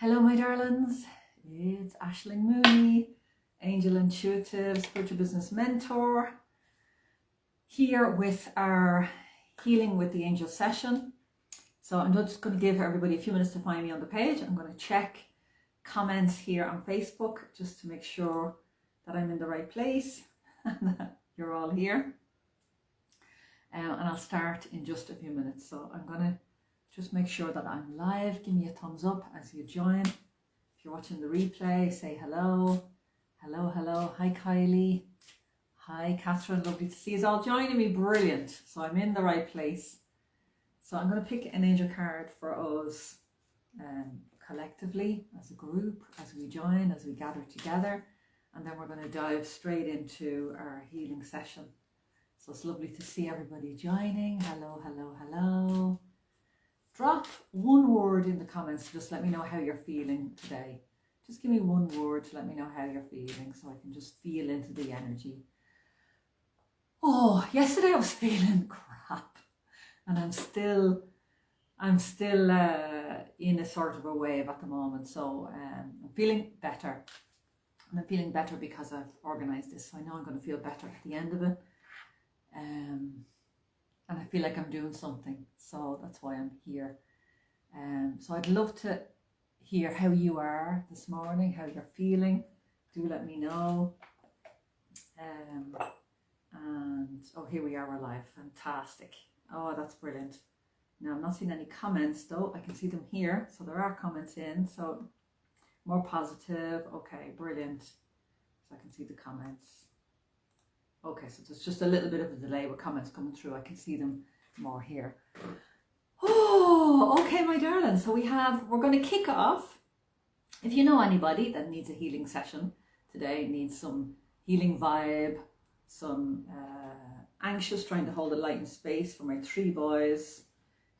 Hello my darlings, it's Aishling Mooney, Angel Intuitive Spiritual Business Mentor, here with our Healing with the Angel session. So I'm just going to give everybody a few minutes to find me on the page. I'm going to check comments here on Facebook just to make sure that I'm in the right place and that you're all here. And I'll start in just a few minutes. So I'm going to just make sure that I'm live. Give me a thumbs up as you join. If you're watching the replay, say hello. Hello, hello. Hi, Kylie. Hi, Catherine. Lovely to see you all joining me. Brilliant. So I'm in the right place. So I'm going to pick an angel card for us collectively, as a group, as we join, as we gather together. And then we're going to dive straight into our healing session. So it's lovely to see everybody joining. Hello, hello, hello. Drop one word in the comments. Just let me know how you're feeling today. Just give me one word to let me know how you're feeling so I can just feel into the energy. Oh, yesterday I was feeling crap and I'm still in a sort of a wave at the moment. So I'm feeling better. And I'm feeling better because I've organized this. So I know I'm going to feel better at the end of it. And I feel like I'm doing something, so that's why I'm here. So I'd love to hear how you are this morning, how you're feeling. Do let me know. And oh, here we are, we're live. Fantastic. Oh, that's brilliant. Now I'm not seeing any comments though. I can see them here, so there are comments in. So more positive. Okay, brilliant. So I can see the comments. Okay, so there's just a little bit of a delay with comments coming through. I can see them more here. Oh, okay, my darling. So we're going to kick off. If you know anybody that needs a healing session today, needs some healing vibe, some anxious, trying to hold a light and space for my 3 boys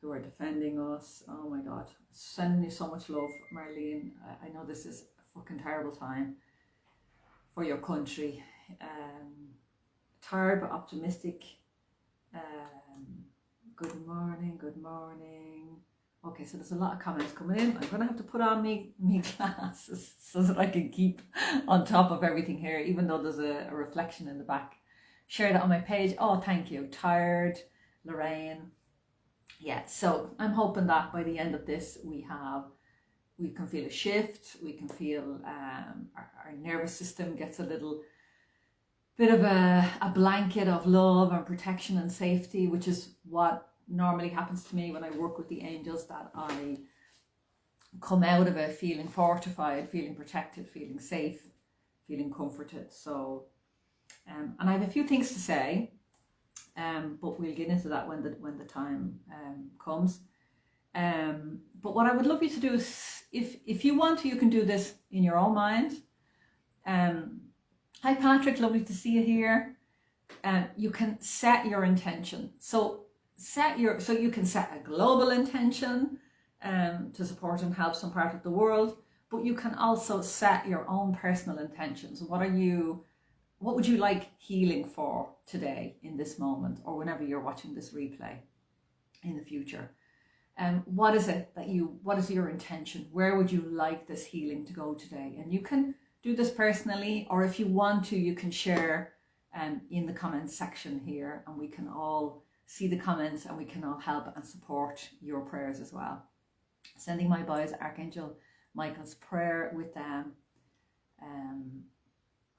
who are defending us. Oh my God, sending you so much love, Marlene. I know this is a fucking terrible time for your country. Tired but optimistic. Good morning, good morning. Okay, so there's a lot of comments coming in. I'm gonna have to put on me glasses so that I can keep on top of everything here, even though there's a reflection in the back. Share that on my page. Oh, thank you. Tired, Lorraine. Yeah, so I'm hoping that by the end of this we can feel a shift. We can feel our nervous system gets a little bit of a blanket of love and protection and safety, which is what normally happens to me when I work with the angels, that I come out of it feeling fortified, feeling protected, feeling safe, feeling comforted. So, and I have a few things to say, but we'll get into that when the time comes. But what I would love you to do is, if you want to, you can do this in your own mind. Hi Patrick, lovely to see you here. You can set your intention. So you can set a global intention to support and help some part of the world, but you can also set your own personal intentions. What would you like healing for today in this moment, or whenever you're watching this replay in the future? What is your intention? Where would you like this healing to go today? And you can do this personally, or if you want to, you can share in the comments section here, and we can all see the comments and we can all help and support your prayers as well. Sending my boys Archangel Micahel's prayer with them.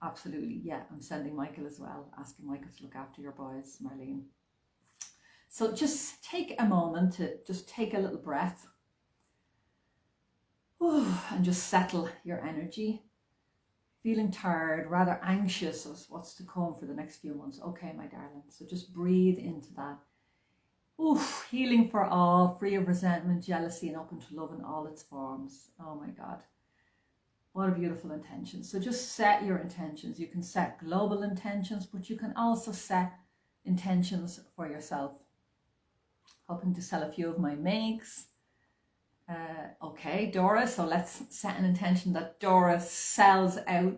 Absolutely, yeah, I'm sending Michael as well, asking Michael to look after your boys, Marlene. So just take a moment to just take a little breath. And just settle your energy. Feeling tired, rather anxious as what's to come for the next few months. Okay, my darling. So just breathe into that. Healing for all, free of resentment, jealousy, and open to love in all its forms. Oh my God. What a beautiful intention. So just set your intentions. You can set global intentions, but you can also set intentions for yourself. Hoping to sell a few of my makes. Okay, Dora, so let's set an intention that Dora sells out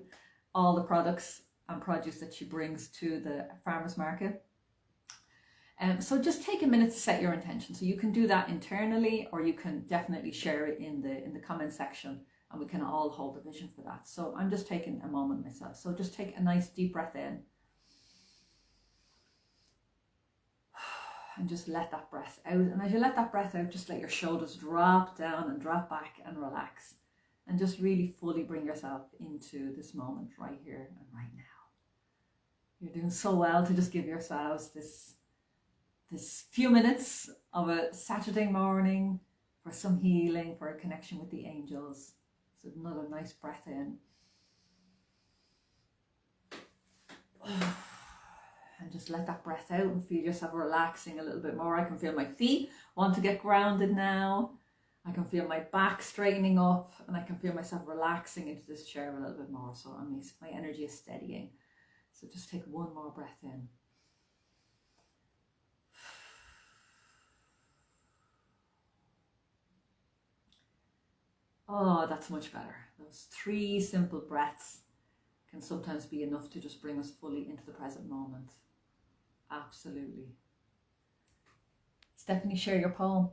all the products and produce that she brings to the farmers market. So just take a minute to set your intention. So you can do that internally, or you can definitely share it in the comment section And we can all hold the vision for that. So I'm just taking a moment myself. So just take a nice deep breath in. And just let that breath out. And as you let that breath out, just let your shoulders drop down and drop back and relax. And just really fully bring yourself into this moment right here and right now. You're doing so well to just give yourselves this few minutes of a Saturday morning for some healing, for a connection with the angels. So another nice breath in. And just let that breath out and feel yourself relaxing a little bit more. I can feel my feet want to get grounded now. I can feel my back straightening up, and I can feel myself relaxing into this chair a little bit more. So my energy is steadying. So just take one more breath in. Oh, that's much better. Those 3 simple breaths can sometimes be enough to just bring us fully into the present moment. Absolutely. Stephanie, share your poem.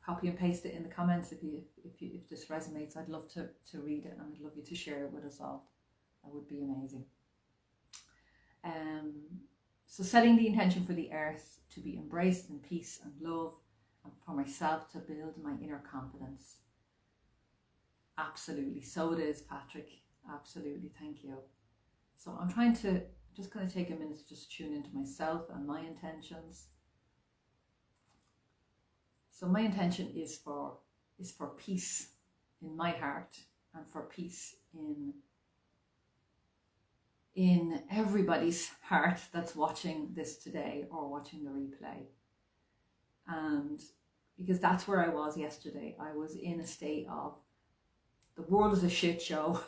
Copy and paste it in the comments if this resonates. I'd love to read it, and I'd love you to share it with us all. That would be amazing. So setting the intention for the earth to be embraced in peace and love, and for myself to build my inner confidence. Absolutely. So it is, Patrick. Absolutely. Thank you. So I'm just going to take a minute to just tune into myself and my intentions. So my intention is for peace in my heart, and for peace in everybody's heart that's watching this today or watching the replay. And because that's where I was yesterday. I was in a state of, the world is a shit show.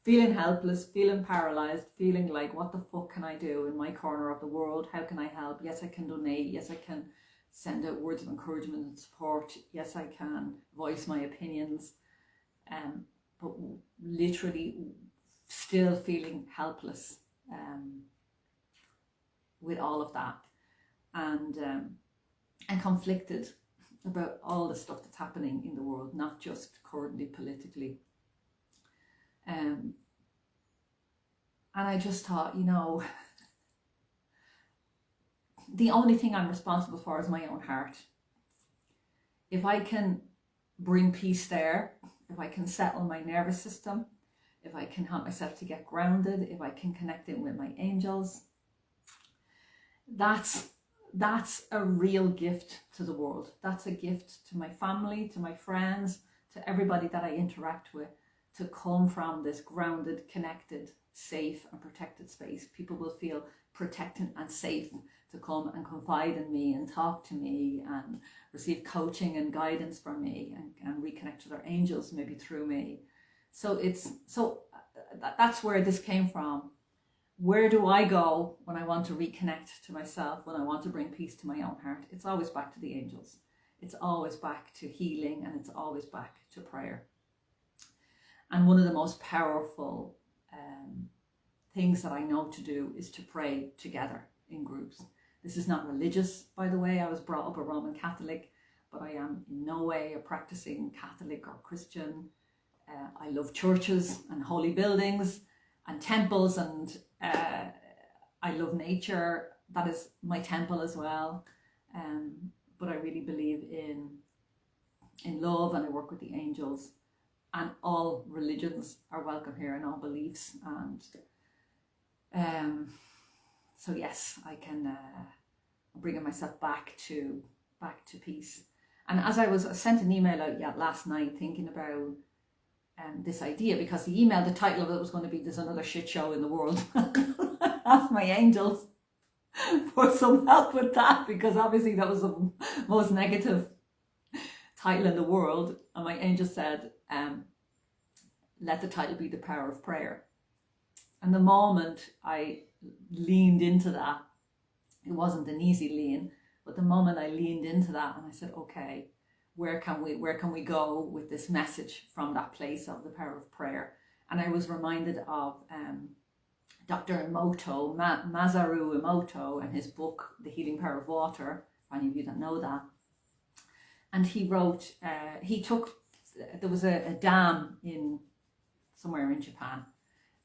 Feeling helpless, feeling paralyzed, feeling like, what the fuck can I do in my corner of the world? How can I help? Yes, I can donate. Yes, I can send out words of encouragement and support. Yes, I can voice my opinions. But literally still feeling helpless with all of that. And conflicted about all the stuff that's happening in the world, not just currently politically. And I just thought, the only thing I'm responsible for is my own heart. If I can bring peace there, if I can settle my nervous system, if I can help myself to get grounded, if I can connect in with my angels, that's a real gift to the world. That's a gift to my family, to my friends, to everybody that I interact with, to come from this grounded, connected, safe and protected space. People will feel protected and safe to come and confide in me and talk to me and receive coaching and guidance from me and reconnect to their angels maybe through me. So that's where this came from. Where do I go when I want to reconnect to myself, when I want to bring peace to my own heart? It's always back to the angels. It's always back to healing, and it's always back to prayer. And one of the most powerful things that I know to do is to pray together in groups. This is not religious, by the way. I was brought up a Roman Catholic, but I am in no way a practicing Catholic or Christian. I love churches and holy buildings and temples, and I love nature. That is my temple as well. But I really believe in love, and I work with the angels. And all religions are welcome here, and all beliefs. And so yes, I can bringing myself back to peace. And as I sent an email out last night, thinking about this idea, because the title of it was going to be "There's Another Shit Show in the World." Ask my angels for some help with that, because obviously that was the most negative title in the world. And my angel said, let the title be "The Power of Prayer." And the moment I leaned into that, it wasn't an easy lean, but the moment I leaned into that and I said, okay, where can we go with this message from that place of the power of prayer? And I was reminded of Dr. Emoto, Masaru Emoto, and his book, The Healing Power of Water, for any of you that know that. And he wrote, he took there was a dam in somewhere in Japan,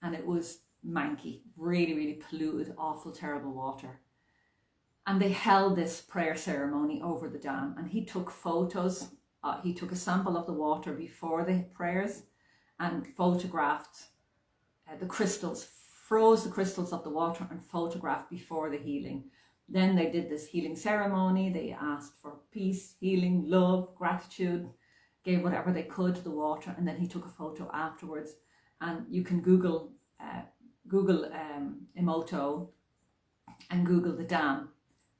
and it was manky, really, really polluted, awful, terrible water. And they held this prayer ceremony over the dam, and he took photos. He took a sample of the water before the prayers and photographed the crystals, froze the crystals of the water and photographed before the healing. Then they did this healing ceremony. They asked for peace, healing, love, gratitude, gave whatever they could to the water, and then he took a photo afterwards. And you can Google Emoto and Google the dam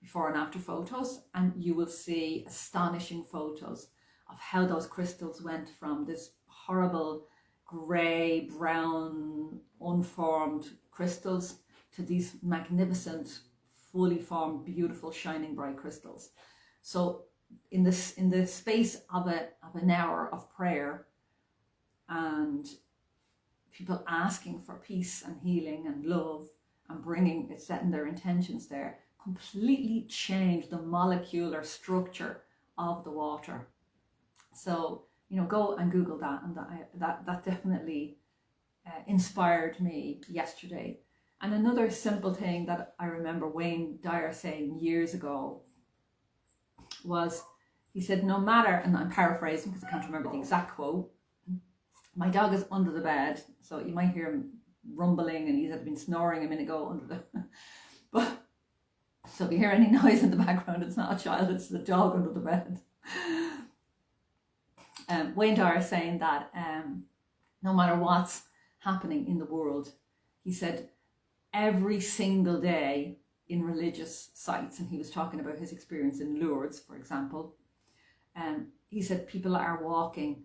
before and after photos, and you will see astonishing photos of how those crystals went from this horrible grey, brown, unformed crystals to these magnificent, fully formed, beautiful, shining bright crystals. So in the space of an hour of prayer and people asking for peace and healing and love and setting their intentions there, completely changed the molecular structure of the water. So, go and Google that, and that definitely inspired me yesterday. And another simple thing that I remember Wayne Dyer saying years ago was, he said, no matter, and I'm paraphrasing because I can't remember the exact quote, my dog is under the bed, so you might hear him rumbling, and he had been snoring a minute ago under the but so if you hear any noise in the background, it's not a child, it's the dog under the bed. Wayne Dyer saying that no matter what's happening in the world, he said, every single day in religious sites, and he was talking about his experience in Lourdes, for example, he said people are walking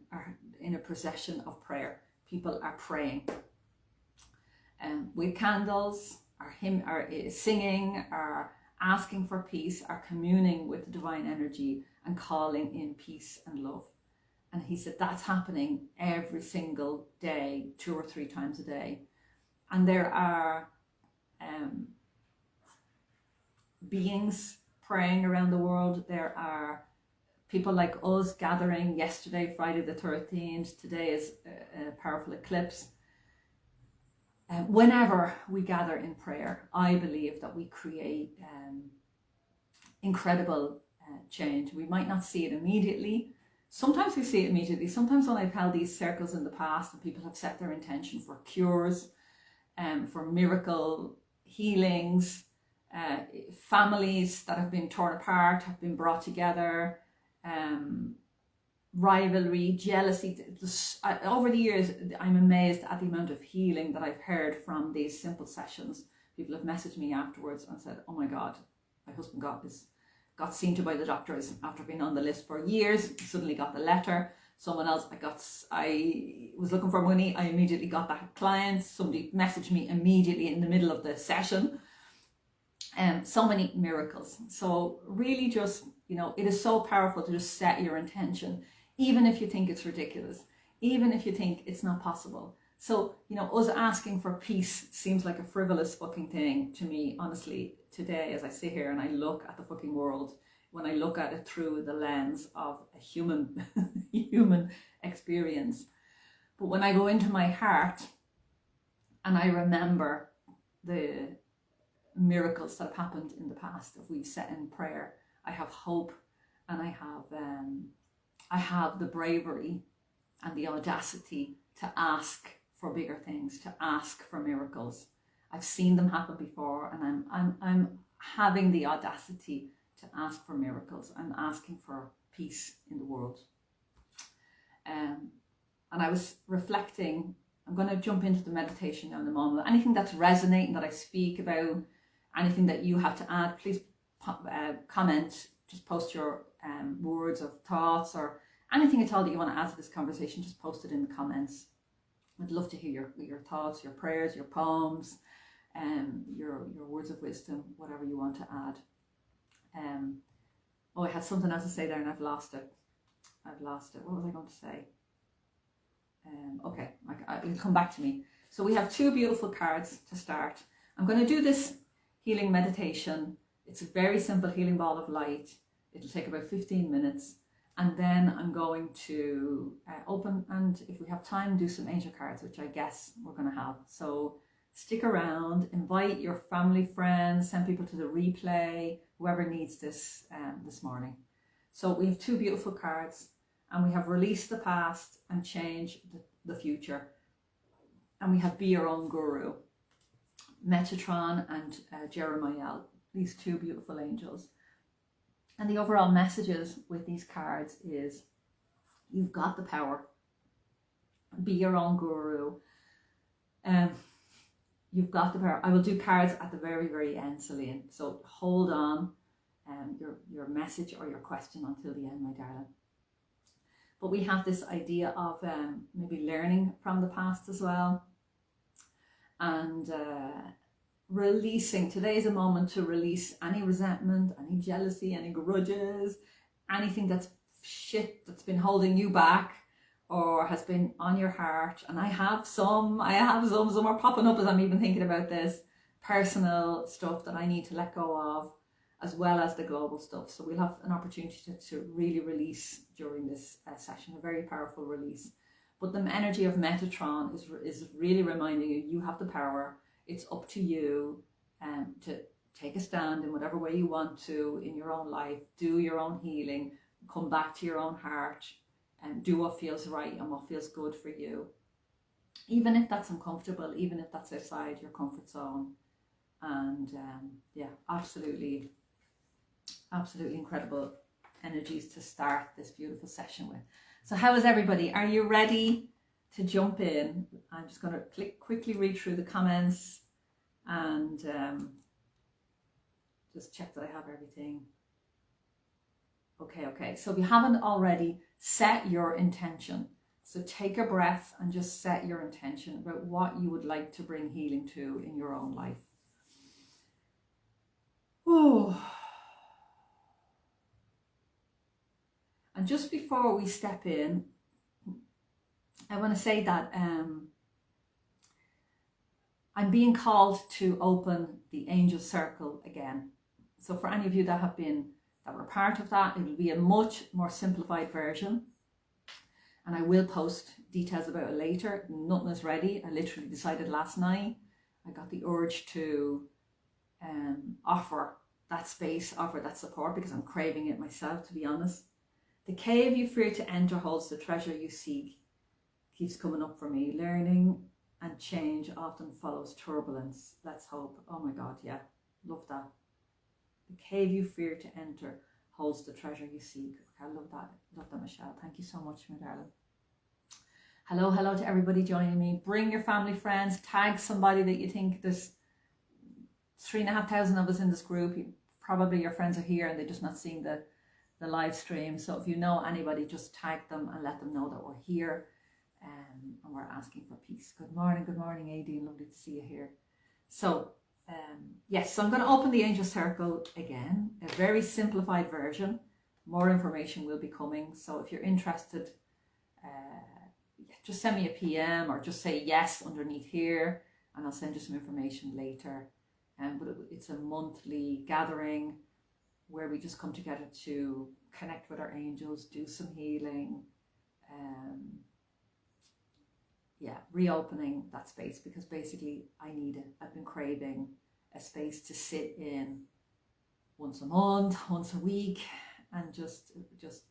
in a procession of prayer. People are praying with candles, are singing, are asking for peace, are communing with the divine energy and calling in peace and love. And he said that's happening every single day, 2 or 3 times a day. And there are beings praying around the world. There are people like us gathering yesterday, Friday the 13th. Today is a powerful eclipse. Whenever we gather in prayer, I believe that we create incredible change. We might not see it immediately. Sometimes we see it immediately. Sometimes when I've held these circles in the past and people have set their intention for cures, for miracle healings, families that have been torn apart have been brought together, rivalry, jealousy. Over the years, I'm amazed at the amount of healing that I've heard from these simple sessions. People have messaged me afterwards and said, oh my God, my husband got seen to by the doctors after being on the list for years, suddenly got the letter. Someone else, I was looking for money, I immediately got that client. Somebody messaged me immediately in the middle of the session. So many miracles. So really just, it is so powerful to just set your intention, even if you think it's ridiculous, even if you think it's not possible. So, us asking for peace seems like a frivolous fucking thing to me, honestly, today as I sit here and I look at the fucking world, when I look at it through the lens of a human experience. But when I go into my heart and I remember the miracles that have happened in the past, if we've set in prayer, I have hope, and I have the bravery and the audacity to ask for bigger things, to ask for miracles. I've seen them happen before, and I'm having the audacity to ask for miracles. I'm asking for peace in the world. And I was reflecting, I'm going to jump into the meditation now in a moment. Anything that's resonating that I speak about, anything that you have to add, please comment, just post your words of thoughts, or anything at all that you want to add to this conversation, just post it in the comments. I'd love to hear your thoughts, your prayers, your poems, your words of wisdom, whatever you want to add. I had something else to say there and I've lost it. What was I going to say? Okay, it'll come back to me. So we have 2 beautiful cards to start. I'm going to do this healing meditation. It's a very simple healing ball of light. It'll take about 15 minutes. And then I'm going to open, and if we have time, do some angel cards, which I guess we're going to have. So stick around, invite your family, friends, send people to the replay, whoever needs this this morning. So we have two beautiful cards, and we have release the past and change the future. And we have be your own guru, Metatron and Jeremiah, these two beautiful angels. And the overall messages with these cards is you've got the power. Be your own guru. You've got the power. I will do cards at the very, very end, Celine. So hold on your message or your question until the end, my darling. But we have this idea of maybe learning from the past as well. And releasing. Today is a moment to release any resentment, any jealousy, any grudges, anything that's shit that's been holding you back or has been on your heart. And I have some are popping up as I'm even thinking about this, personal stuff that I need to let go of, as well as the global stuff. So we'll have an opportunity to really release during this session, a very powerful release. But the energy of Metatron is really reminding you have the power. It's up to you to take a stand in whatever way you want to in your own life, do your own healing, come back to your own heart and do what feels right and what feels good for you. Even if that's uncomfortable, even if that's outside your comfort zone. And yeah, absolutely incredible energies to start this beautiful session with. So how is everybody? Are you ready to jump in? I'm just going to quickly read through the comments and just check that I have everything. Okay. So if you haven't already, set your intention. So take a breath and just set your intention about what you would like to bring healing to in your own life. Oh. And just before we step in, I want to say that I'm being called to open the angel circle again. So for any of you that were part of that, it will be a much more simplified version. And I will post details about it later. Nothing is ready. I literally decided last night. I got the urge to offer that space, offer that support, because I'm craving it myself, to be honest. The cave you fear to enter holds the treasure you seek. Keeps coming up for me. Learning and change often follows turbulence. Let's hope. Oh my God, yeah. Love that. The cave you fear to enter holds the treasure you seek. Okay, I love that. Love that, Michelle. Thank you so much, my darling. Hello to everybody joining me. Bring your family, friends. Tag somebody that you think. There's 3,500 of us in this group. Probably your friends are here and they're just not seeing the live stream. So if you know anybody, just tag them and let them know that we're here. And we're asking for peace. Good morning, AD. Lovely to see you here. So, yes, so I'm going to open the angel circle again, a very simplified version. More information will be coming. So if you're interested, just send me a PM or just say yes underneath here, and I'll send you some information later. But it's a monthly gathering where we just come together to connect with our angels, do some healing, reopening that space, because basically I need it. I've been craving a space to sit in once a month, once a week, and just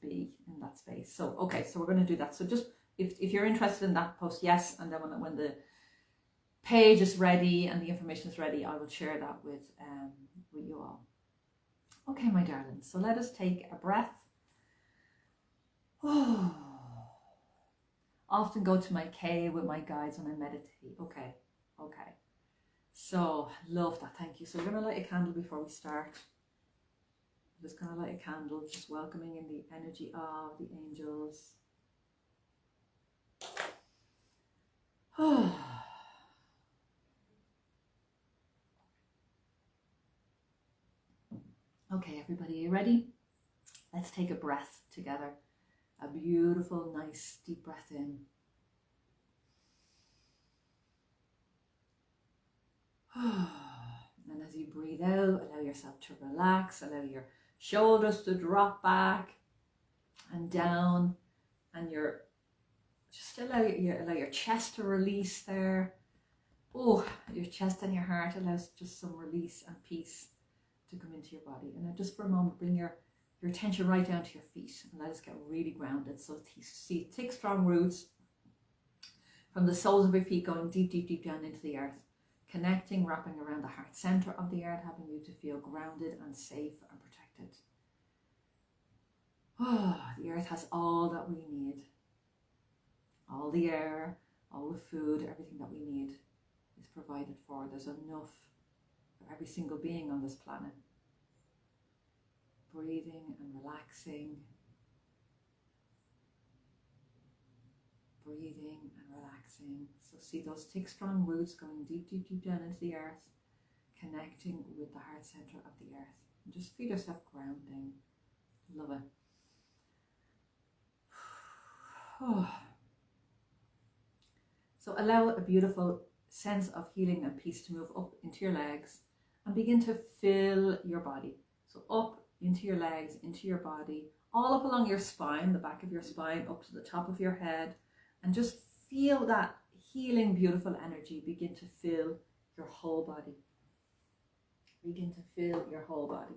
be in that space. So okay, so we're going to do that. So just if you're interested in that, post yes, and then when the page is ready and the information is ready, I will share that with you all. Okay, my darlings, so let us take a breath. Oh. Often go to my cave with my guides when I meditate. Okay. So, love that. Thank you. So we're going to light a candle before we start. I'm just going to light a candle, just welcoming in the energy of the angels. Okay, everybody, are you ready? Let's take a breath together. A beautiful, nice, deep breath in. And as you breathe out, allow yourself to relax, allow your shoulders to drop back, and down, and just allow your chest to release there. Oh, your chest and your heart allows just some release and peace to come into your body. And now just for a moment, bring your attention right down to your feet and let us get really grounded. So see, take strong roots from the soles of your feet going deep, deep, deep down into the earth, connecting, wrapping around the heart center of the earth, having you to feel grounded and safe and protected. Oh, the earth has all that we need. All the air, all the food, everything that we need is provided for. There's enough for every single being on this planet. Breathing and relaxing. Breathing and relaxing. So see those thick, strong roots going deep, deep, deep down into the earth, connecting with the heart center of the earth. And just feel yourself grounding. Love it. Oh. So allow a beautiful sense of healing and peace to move up into your legs and begin to fill your body. So up into your legs, into your body, all up along your spine, the back of your spine, up to the top of your head, and just feel that healing, beautiful energy begin to fill your whole body. Begin to fill your whole body.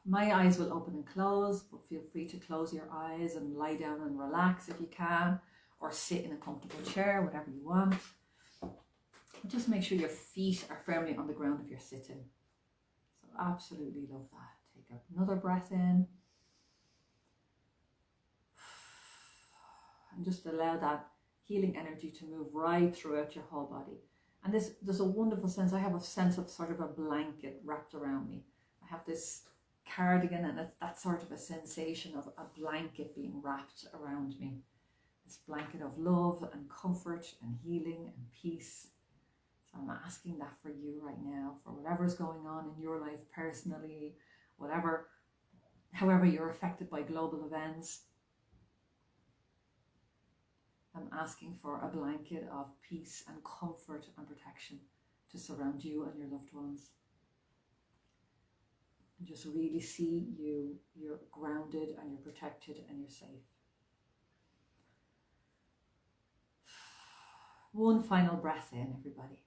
My eyes will open and close, but feel free to close your eyes and lie down and relax if you can, or sit in a comfortable chair, whatever you want. Just make sure your feet are firmly on the ground if you're sitting. So absolutely love that. Take another breath in. And just allow that healing energy to move right throughout your whole body. And there's a wonderful sense, I have a sense of sort of a blanket wrapped around me. I have this cardigan and it's that sort of a sensation of a blanket being wrapped around me. This blanket of love and comfort and healing and peace. So I'm asking that for you right now, for whatever's going on in your life personally, however you're affected by global events. I'm asking for a blanket of peace and comfort and protection to surround you and your loved ones. And just really see you're grounded and you're protected and you're safe. One final breath in, everybody.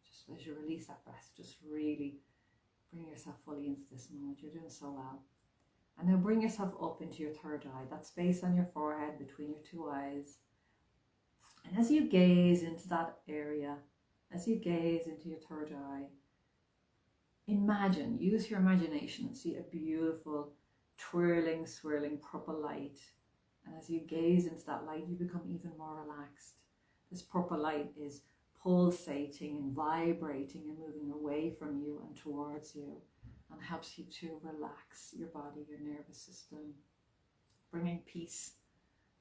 Just as you release that breath, just really bring yourself fully into this moment. You're doing so well. And now bring yourself up into your third eye, that space on your forehead between your two eyes. And as you gaze into that area, as you gaze into your third eye, use your imagination and see a beautiful twirling, swirling purple light. And as you gaze into that light, you become even more relaxed. This purple light is pulsating and vibrating and moving away from you and towards you, and helps you to relax your body, your nervous system, bringing peace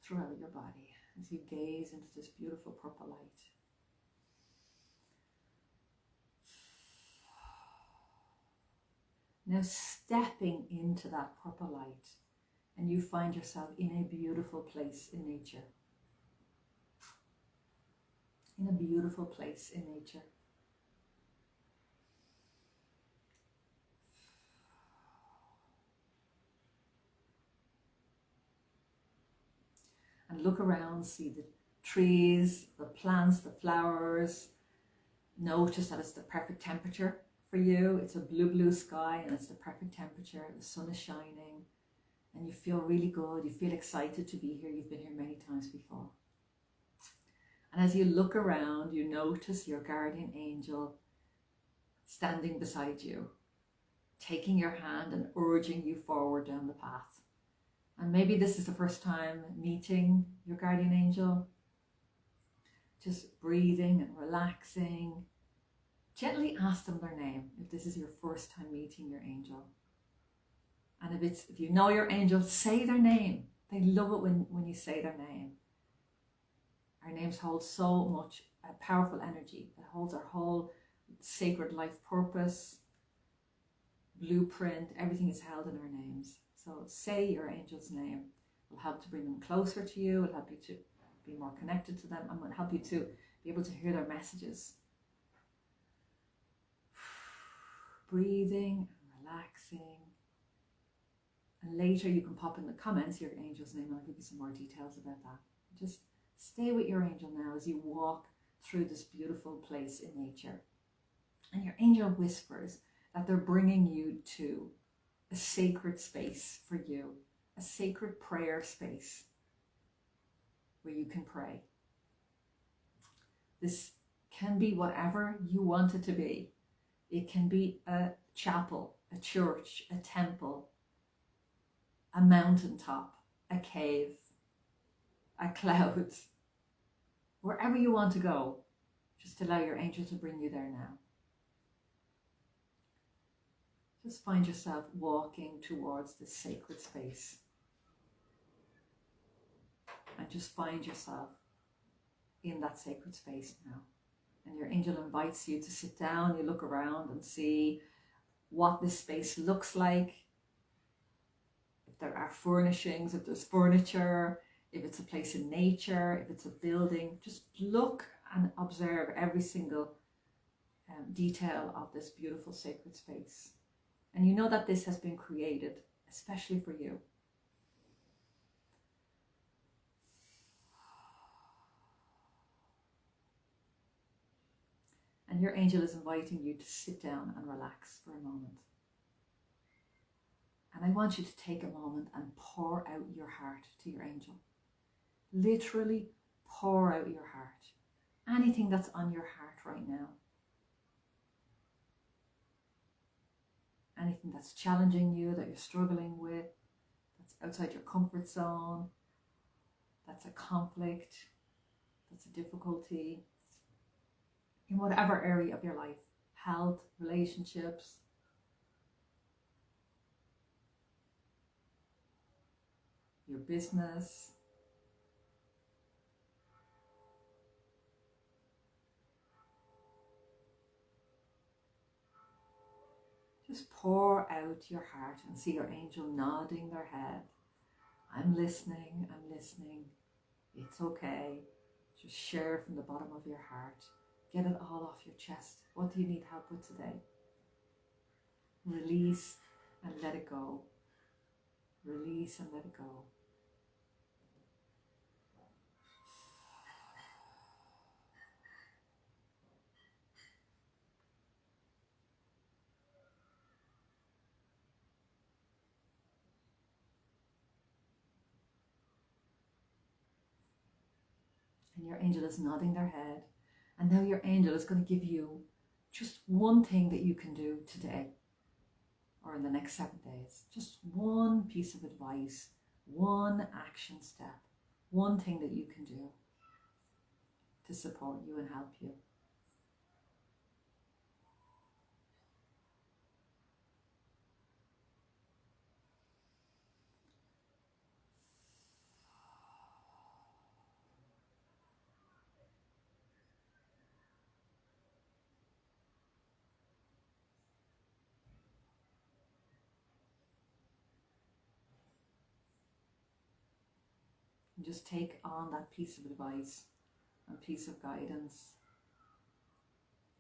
throughout your body as you gaze into this beautiful purple light. Now stepping into that purple light, and you find yourself in a beautiful place in nature. In a beautiful place in nature. And look around, see the trees, the plants, the flowers. Notice that it's the perfect temperature for you. It's a blue sky and it's the perfect temperature. The sun is shining and you feel really good. You feel excited to be here. You've been here many times before. And as you look around, you notice your guardian angel standing beside you, taking your hand and urging you forward down the path. And maybe this is the first time meeting your guardian angel. Just breathing and relaxing. Gently ask them their name if this is your first time meeting your angel. And if you know your angel, say their name. They love it when you say their name. Our names hold so much powerful energy. It holds our whole sacred life purpose, blueprint, everything is held in our names. So say your angel's name. It will help to bring them closer to you. It will help you to be more connected to them, and will help you to be able to hear their messages. Breathing and relaxing. And later you can pop in the comments your angel's name and I'll give you some more details about that. Just stay with your angel now as you walk through this beautiful place in nature. And your angel whispers that they're bringing you to a sacred space for you, a sacred prayer space where you can pray. This can be whatever you want it to be. It can be a chapel, a church, a temple, a mountaintop, a cave, a cloud, wherever you want to go. Just allow your angel to bring you there now. Just find yourself walking towards this sacred space. And just find yourself in that sacred space now. And your angel invites you to sit down. You look around and see what this space looks like. If there are furnishings, if there's furniture, if it's a place in nature, if it's a building. Just look and observe every single detail of this beautiful sacred space. And you know that this has been created especially for you. And your angel is inviting you to sit down and relax for a moment. And I want you to take a moment and pour out your heart to your angel. Literally pour out your heart. Anything that's on your heart right now. Anything that's challenging you, that you're struggling with, that's outside your comfort zone, that's a conflict, that's a difficulty, in whatever area of your life, health, relationships, your business. Just pour out your heart and see your angel nodding their head. I'm listening, it's okay. Just share from the bottom of your heart. Get it all off your chest. What do you need help with today? Release and let it go. Release and let it go. And your angel is nodding their head. And now your angel is going to give you just one thing that you can do today or in the next 7 days. Just one piece of advice, one action step, one thing that you can do to support you and help you. And just take on that piece of advice and piece of guidance.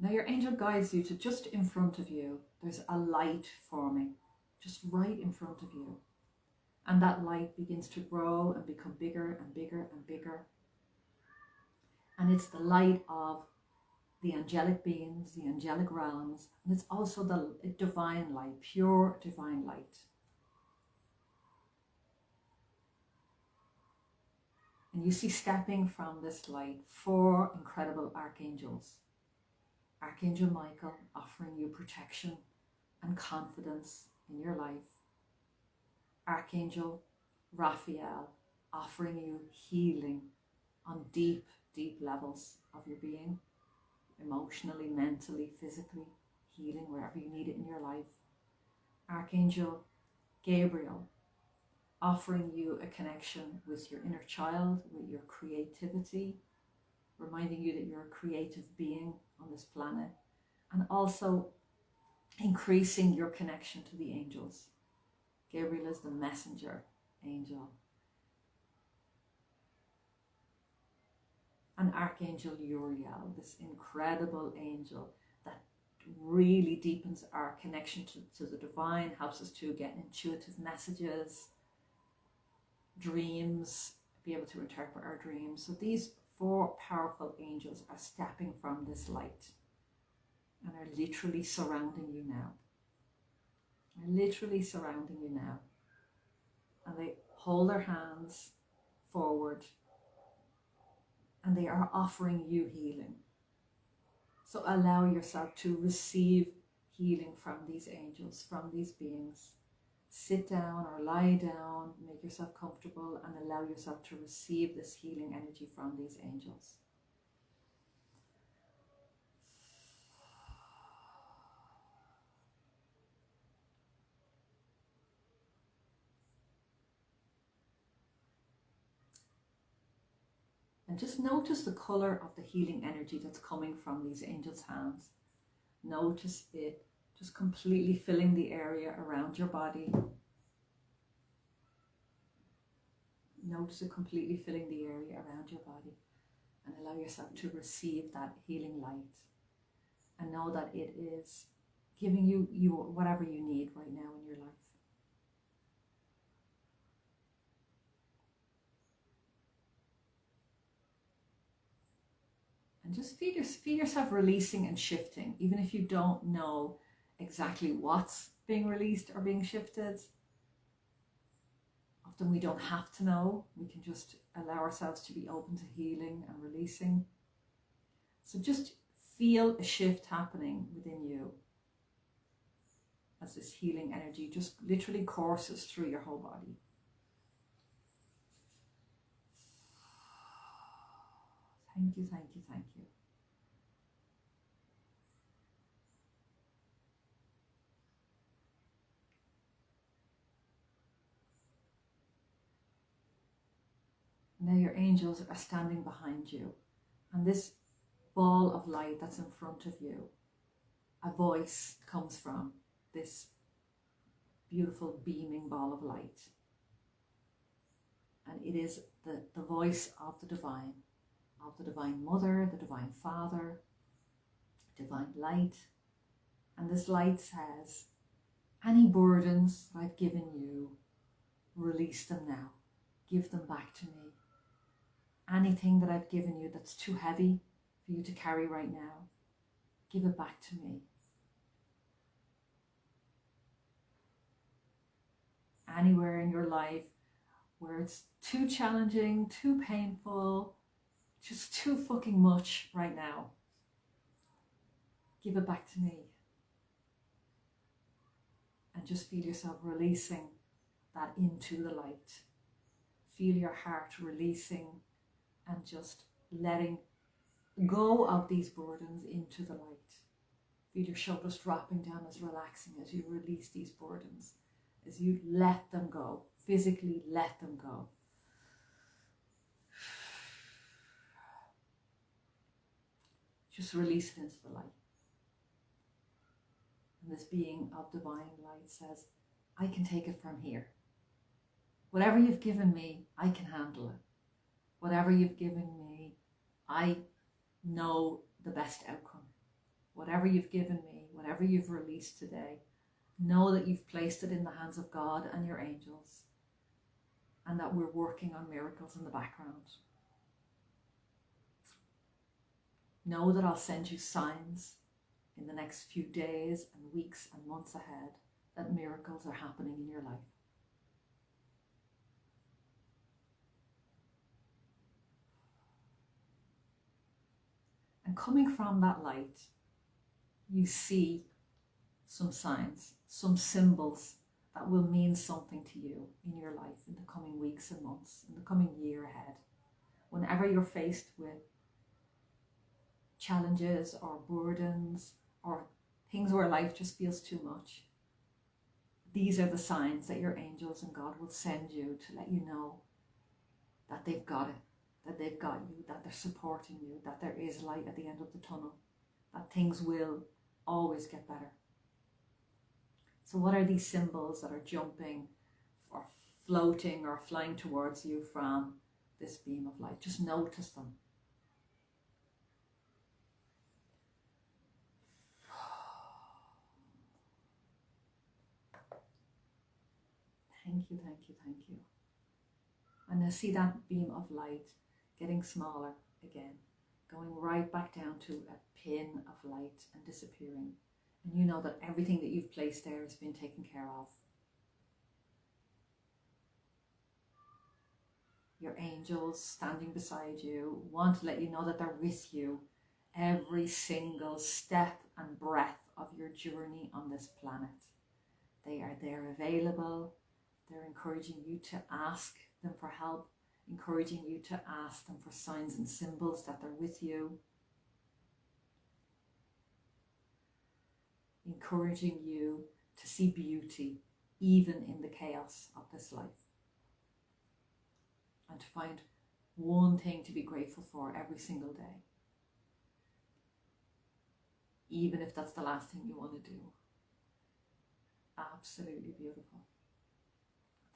Now your angel guides you to just in front of you. There's a light forming, just right in front of you. And that light begins to grow and become bigger and bigger and bigger. And it's the light of the angelic beings, the angelic realms. And it's also the divine light, pure divine light. And you see stepping from this light 4 incredible archangels. Archangel Michael offering you protection and confidence in your life. Archangel Raphael offering you healing on deep, deep levels of your being. Emotionally, mentally, physically, healing wherever you need it in your life. Archangel Gabriel offering you a connection with your inner child, with your creativity, reminding you that you're a creative being on this planet, and also increasing your connection to the angels. Gabriel is the messenger angel. and Archangel Uriel, this incredible angel that really deepens our connection to the divine, helps us to get intuitive messages, dreams, be able to interpret our dreams. So these 4 powerful angels are stepping from this light and are literally surrounding you now. They're literally surrounding you now. And they hold their hands forward and they are offering you healing. So allow yourself to receive healing from these angels, from these beings. Sit down or lie down, make yourself comfortable, and allow yourself to receive this healing energy from these angels. And just notice the color of the healing energy that's coming from these angels' hands. Notice it just completely filling the area around your body. Notice it completely filling the area around your body. And allow yourself to receive that healing light. And know that it is giving you whatever you need right now in your life. And just feel yourself releasing and shifting, even if you don't know exactly what's being released or being shifted. Often we don't have to know. We can just allow ourselves to be open to healing and releasing. So just feel a shift happening within you as this healing energy just literally courses through your whole body. Thank you, thank you, thank you. Now your angels are standing behind you, and this ball of light that's in front of you, a voice comes from this beautiful beaming ball of light. And it is the voice of the divine mother, the divine father, divine light. And this light says, any burdens that I've given you, release them now. Give them back to me. Anything that I've given you that's too heavy for you to carry right now, give it back to me. Anywhere in your life where it's too challenging, too painful, just too fucking much right now, give it back to me. And just feel yourself releasing that into the light. Feel your heart releasing and just letting go of these burdens into the light. Feel your shoulders dropping down as relaxing as you release these burdens, as you let them go, physically let them go. Just release it into the light. And this being of divine light says, I can take it from here. Whatever you've given me, I can handle it. Whatever you've given me, I know the best outcome. Whatever you've given me, whatever you've released today, know that you've placed it in the hands of God and your angels, and that we're working on miracles in the background. Know that I'll send you signs in the next few days and weeks and months ahead that miracles are happening in your life. And coming from that light, you see some signs, some symbols that will mean something to you in your life in the coming weeks and months, in the coming year ahead. Whenever you're faced with challenges or burdens or things where life just feels too much, these are the signs that your angels and God will send you to let you know that they've got it, that they've got you, that they're supporting you, that there is light at the end of the tunnel, that things will always get better. So what are these symbols that are jumping or floating or flying towards you from this beam of light? Just notice them. Thank you, thank you, thank you. And now see that beam of light getting smaller again, going right back down to a pin of light and disappearing. And you know that everything that you've placed there has been taken care of. Your angels standing beside you want to let you know that they're with you every single step and breath of your journey on this planet. They are there available. They're encouraging you to ask them for help, encouraging you to ask them for signs and symbols that they're with you, encouraging you to see beauty even in the chaos of this life, and to find one thing to be grateful for every single day, even if that's the last thing you want to do. Absolutely beautiful.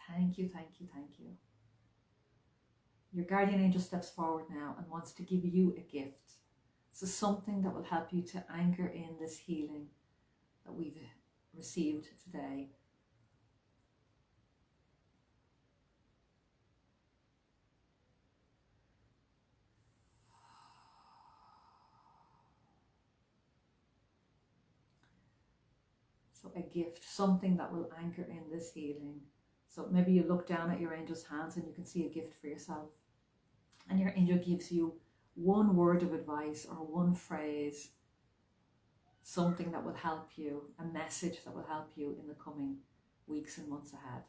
Thank you, thank you, thank you. Your guardian angel steps forward now and wants to give you a gift. So something that will help you to anchor in this healing that we've received today. So a gift, something that will anchor in this healing. So maybe you look down at your angel's hands and you can see a gift for yourself. And your angel gives you one word of advice or one phrase, something that will help you, a message that will help you in the coming weeks and months ahead.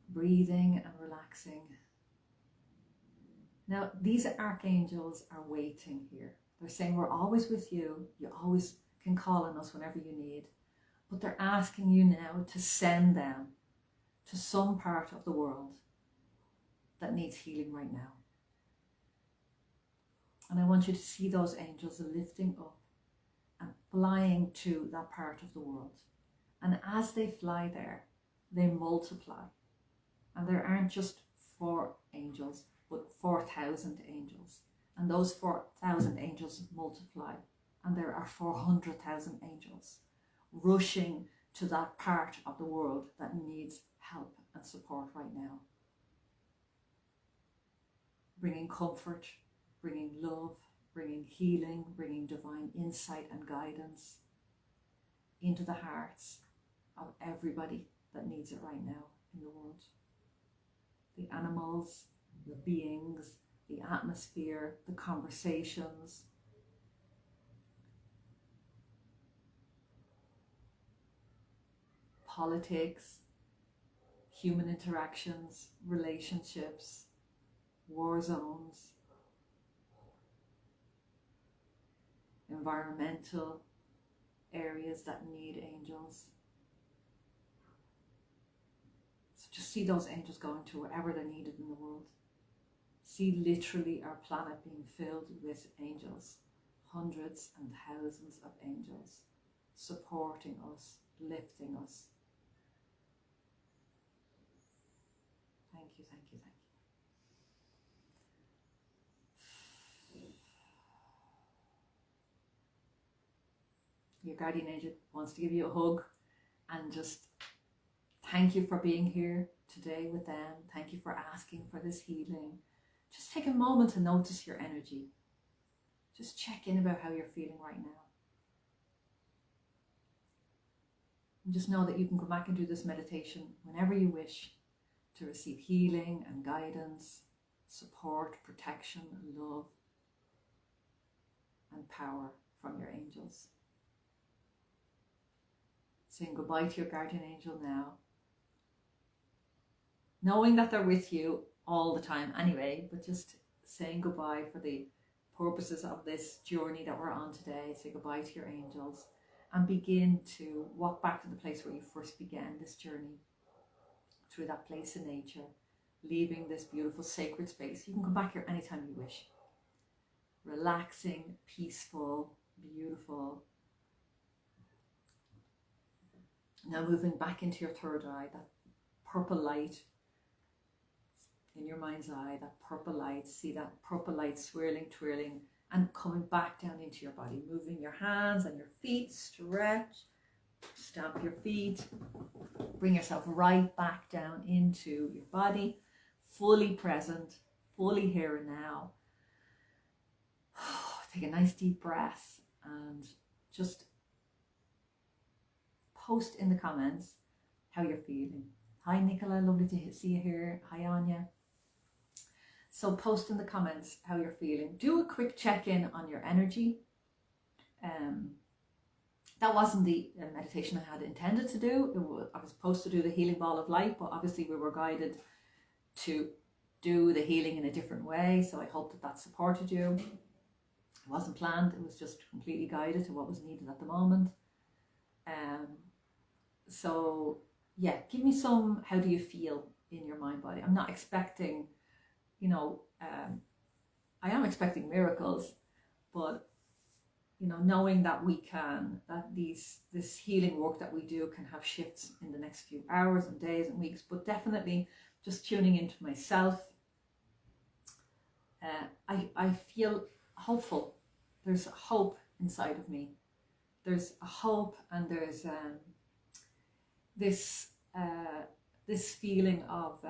Breathing and relaxing. Now, these archangels are waiting here. They're saying we're always with you. You always can call on us whenever you need. But they're asking you now to send them to some part of the world that needs healing right now. And I want you to see those angels lifting up and flying to that part of the world. And as they fly there, they multiply. And there aren't just 4 angels, but 4,000 angels. And those 4,000 angels multiply. And there are 400,000 angels rushing to that part of the world that needs help and support right now. Bringing comfort, bringing love, bringing healing, bringing divine insight and guidance into the hearts of everybody that needs it right now in the world. The animals, the beings, the atmosphere, the conversations. Politics, human interactions, relationships, war zones, environmental areas that need angels. So just see those angels going to wherever they're needed in the world. See literally our planet being filled with angels, hundreds and thousands of angels supporting us, lifting us. Thank you, thank you, thank you. Your guardian angel wants to give you a hug and just thank you for being here today with them. Thank you for asking for this healing. Just take a moment to notice your energy. Just check in about how you're feeling right now. And just know that you can come back and do this meditation whenever you wish to receive healing and guidance, support, protection, love, and power from your angels. Saying goodbye to your guardian angel now. Knowing that they're with you all the time anyway, but just saying goodbye for the purposes of this journey that we're on today. Say goodbye to your angels and begin to walk back to the place where you first began this journey, through that place in nature, leaving this beautiful sacred space. You can come back here anytime you wish. Relaxing, peaceful, beautiful. Now moving back into your third eye, that purple light in your mind's eye, that purple light, see that purple light swirling, twirling, and coming back down into your body, moving your hands and your feet, stretch, stamp your feet, bring yourself right back down into your body, fully present, fully here and now. Take a nice deep breath and just post in the comments how you're feeling. Hi Nicola, lovely to see you here. Hi Anya. So post in the comments how you're feeling. Do a quick check-in on your energy. That wasn't the meditation I had intended to do. I was supposed to do the healing ball of light, but obviously we were guided to do the healing in a different way. So I hope that supported you. It wasn't planned. It was just completely guided to what was needed at the moment. So yeah, give me some, how do you feel in your mind body? I'm not expecting, you know, I am expecting miracles, but you know, knowing that we can, that this healing work that we do can have shifts in the next few hours and days and weeks, but definitely just tuning into myself. I feel hopeful. There's hope inside of me. There's a hope, and there's this feeling of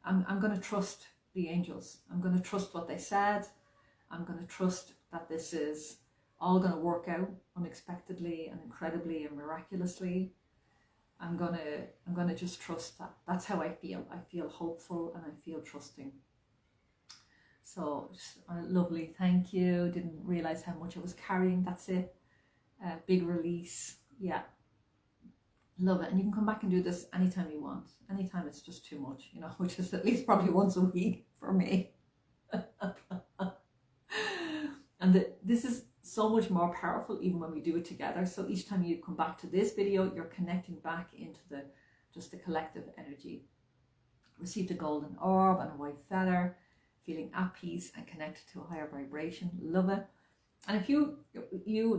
I'm going to trust the angels. I'm going to trust what they said. I'm going to trust that this is all going to work out unexpectedly and incredibly and miraculously. I'm going to just trust that. That's how I feel. I feel hopeful and I feel trusting. So just lovely. Thank you. Didn't realize how much I was carrying. That's it. Big release. Yeah. Love it. And you can come back and do this anytime you want. Anytime it's just too much, you know, which is at least probably once a week for me. And this is so much more powerful even when we do it together. So each time you come back to this video, you're connecting back into just the collective energy. Received a golden orb and a white feather, feeling at peace and connected to a higher vibration. Love it. And if you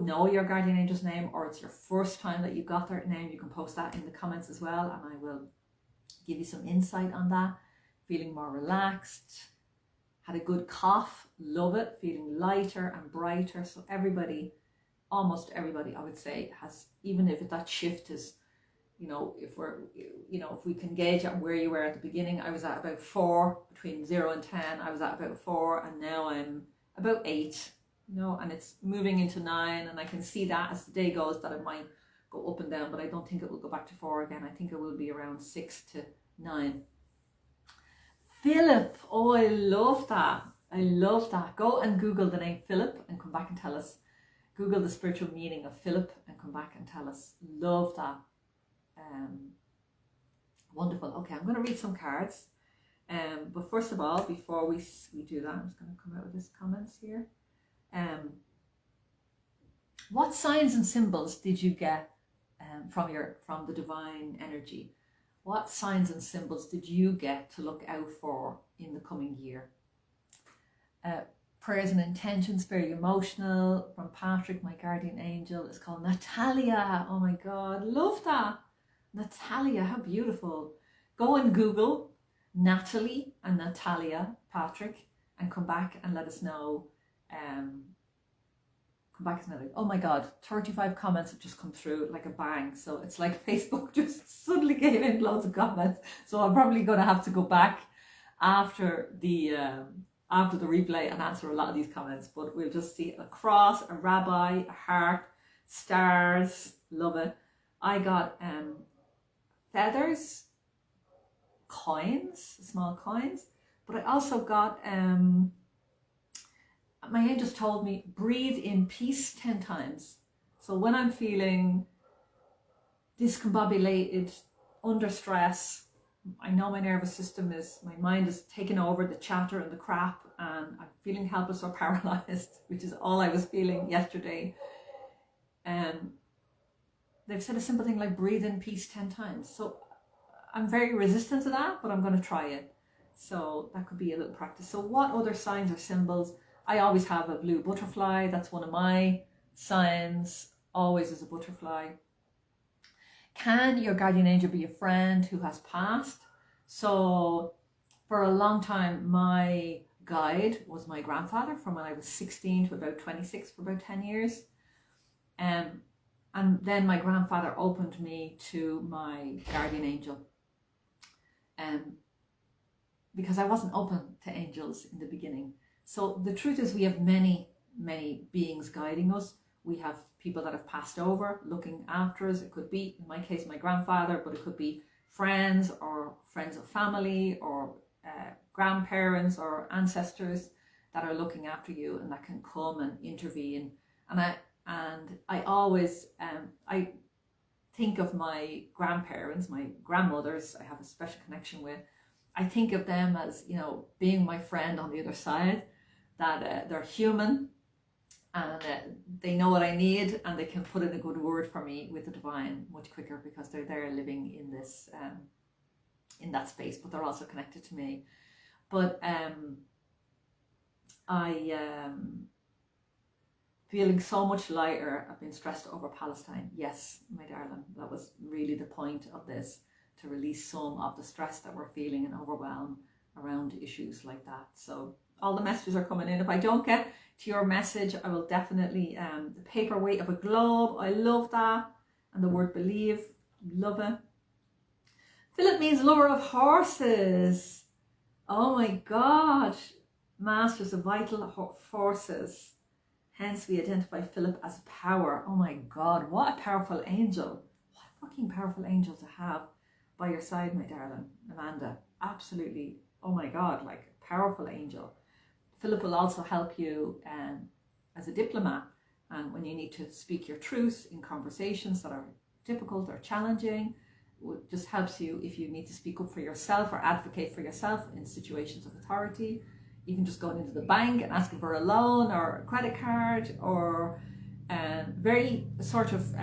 know your guardian angel's name, or it's your first time that you got their name, you can post that in the comments as well, and I will give you some insight on that. Feeling more relaxed, had a good cough, love it, feeling lighter and brighter. So everybody, almost everybody, I would say, has, even if that shift is, you know, if we can gauge at where you were at the beginning, I was at about 4, between 0 and 10, I was at about 4, and now I'm about 8. You know, and it's moving into 9, and I can see that as the day goes that it might go up and down, but I don't think it will go back to 4 again. I think it will be around 6 to 9. Philip, oh, I love that. I love that. Go and Google the name Philip and come back and tell us. Google the spiritual meaning of Philip and come back and tell us. Love that. Wonderful. Okay, I'm going to read some cards. But first of all, before we do that, I'm just going to come out with this comments here. What signs and symbols did you get from the divine energy? What signs and symbols did you get to look out for in the coming year? Prayers and intentions, very emotional, from Patrick, my guardian angel. It's called Natalia. Oh my God, love that. Natalia, how beautiful. Go and Google Natalie and Natalia, Patrick, and come back and let us know. Come back and oh my God, 35 comments have just come through like a bang. So it's like Facebook just suddenly gave in loads of comments. So I'm probably going to have to go back after the replay and answer a lot of these comments. But we'll just see a cross, a rabbi, a heart, stars. Love it. I got feathers, coins, small coins, but I also got my angels told me, breathe in peace 10 times. So when I'm feeling discombobulated, under stress, I know my nervous system my mind is taking over the chatter and the crap, and I'm feeling helpless or paralyzed, which is all I was feeling yesterday. They've said a simple thing like breathe in peace 10 times. So I'm very resistant to that, but I'm going to try it. So that could be a little practice. So what other signs or symbols? I always have a blue butterfly. That's one of my signs, always is a butterfly. Can your guardian angel be a friend who has passed? So for a long time, my guide was my grandfather from when I was 16 to about 26 for about 10 years. And then my grandfather opened me to my guardian angel. Because I wasn't open to angels in the beginning. So the truth is we have many, many beings guiding us. We have people that have passed over looking after us. It could be, in my case, my grandfather, but it could be friends or friends of family or grandparents or ancestors that are looking after you and that can come and intervene. And I always I think of my grandparents, my grandmothers, I have a special connection with. I think of them as, you know, being my friend on the other side, that they're human and they know what I need and they can put in a good word for me with the divine much quicker because they're there living in this, in that space, but they're also connected to me. But feeling so much lighter. I've been stressed over Palestine. Yes, my darling, that was really the point of this, to release some of the stress that we're feeling and overwhelm around issues like that. So all the messages are coming in. If I don't get to your message, I will definitely, the paperweight of a globe, I love that. And the word believe, love it. Philip means lover of horses. Oh my God. Masters of vital forces. Hence we identify Philip as power. Oh my God, what a powerful angel. What a fucking powerful angel to have by your side, my darling Amanda. Absolutely, oh my God, like a powerful angel. Philip will also help you as a diplomat, and when you need to speak your truth in conversations that are difficult or challenging. It just helps you if you need to speak up for yourself or advocate for yourself in situations of authority. Even just going into the bank and asking for a loan or a credit card, or very sort of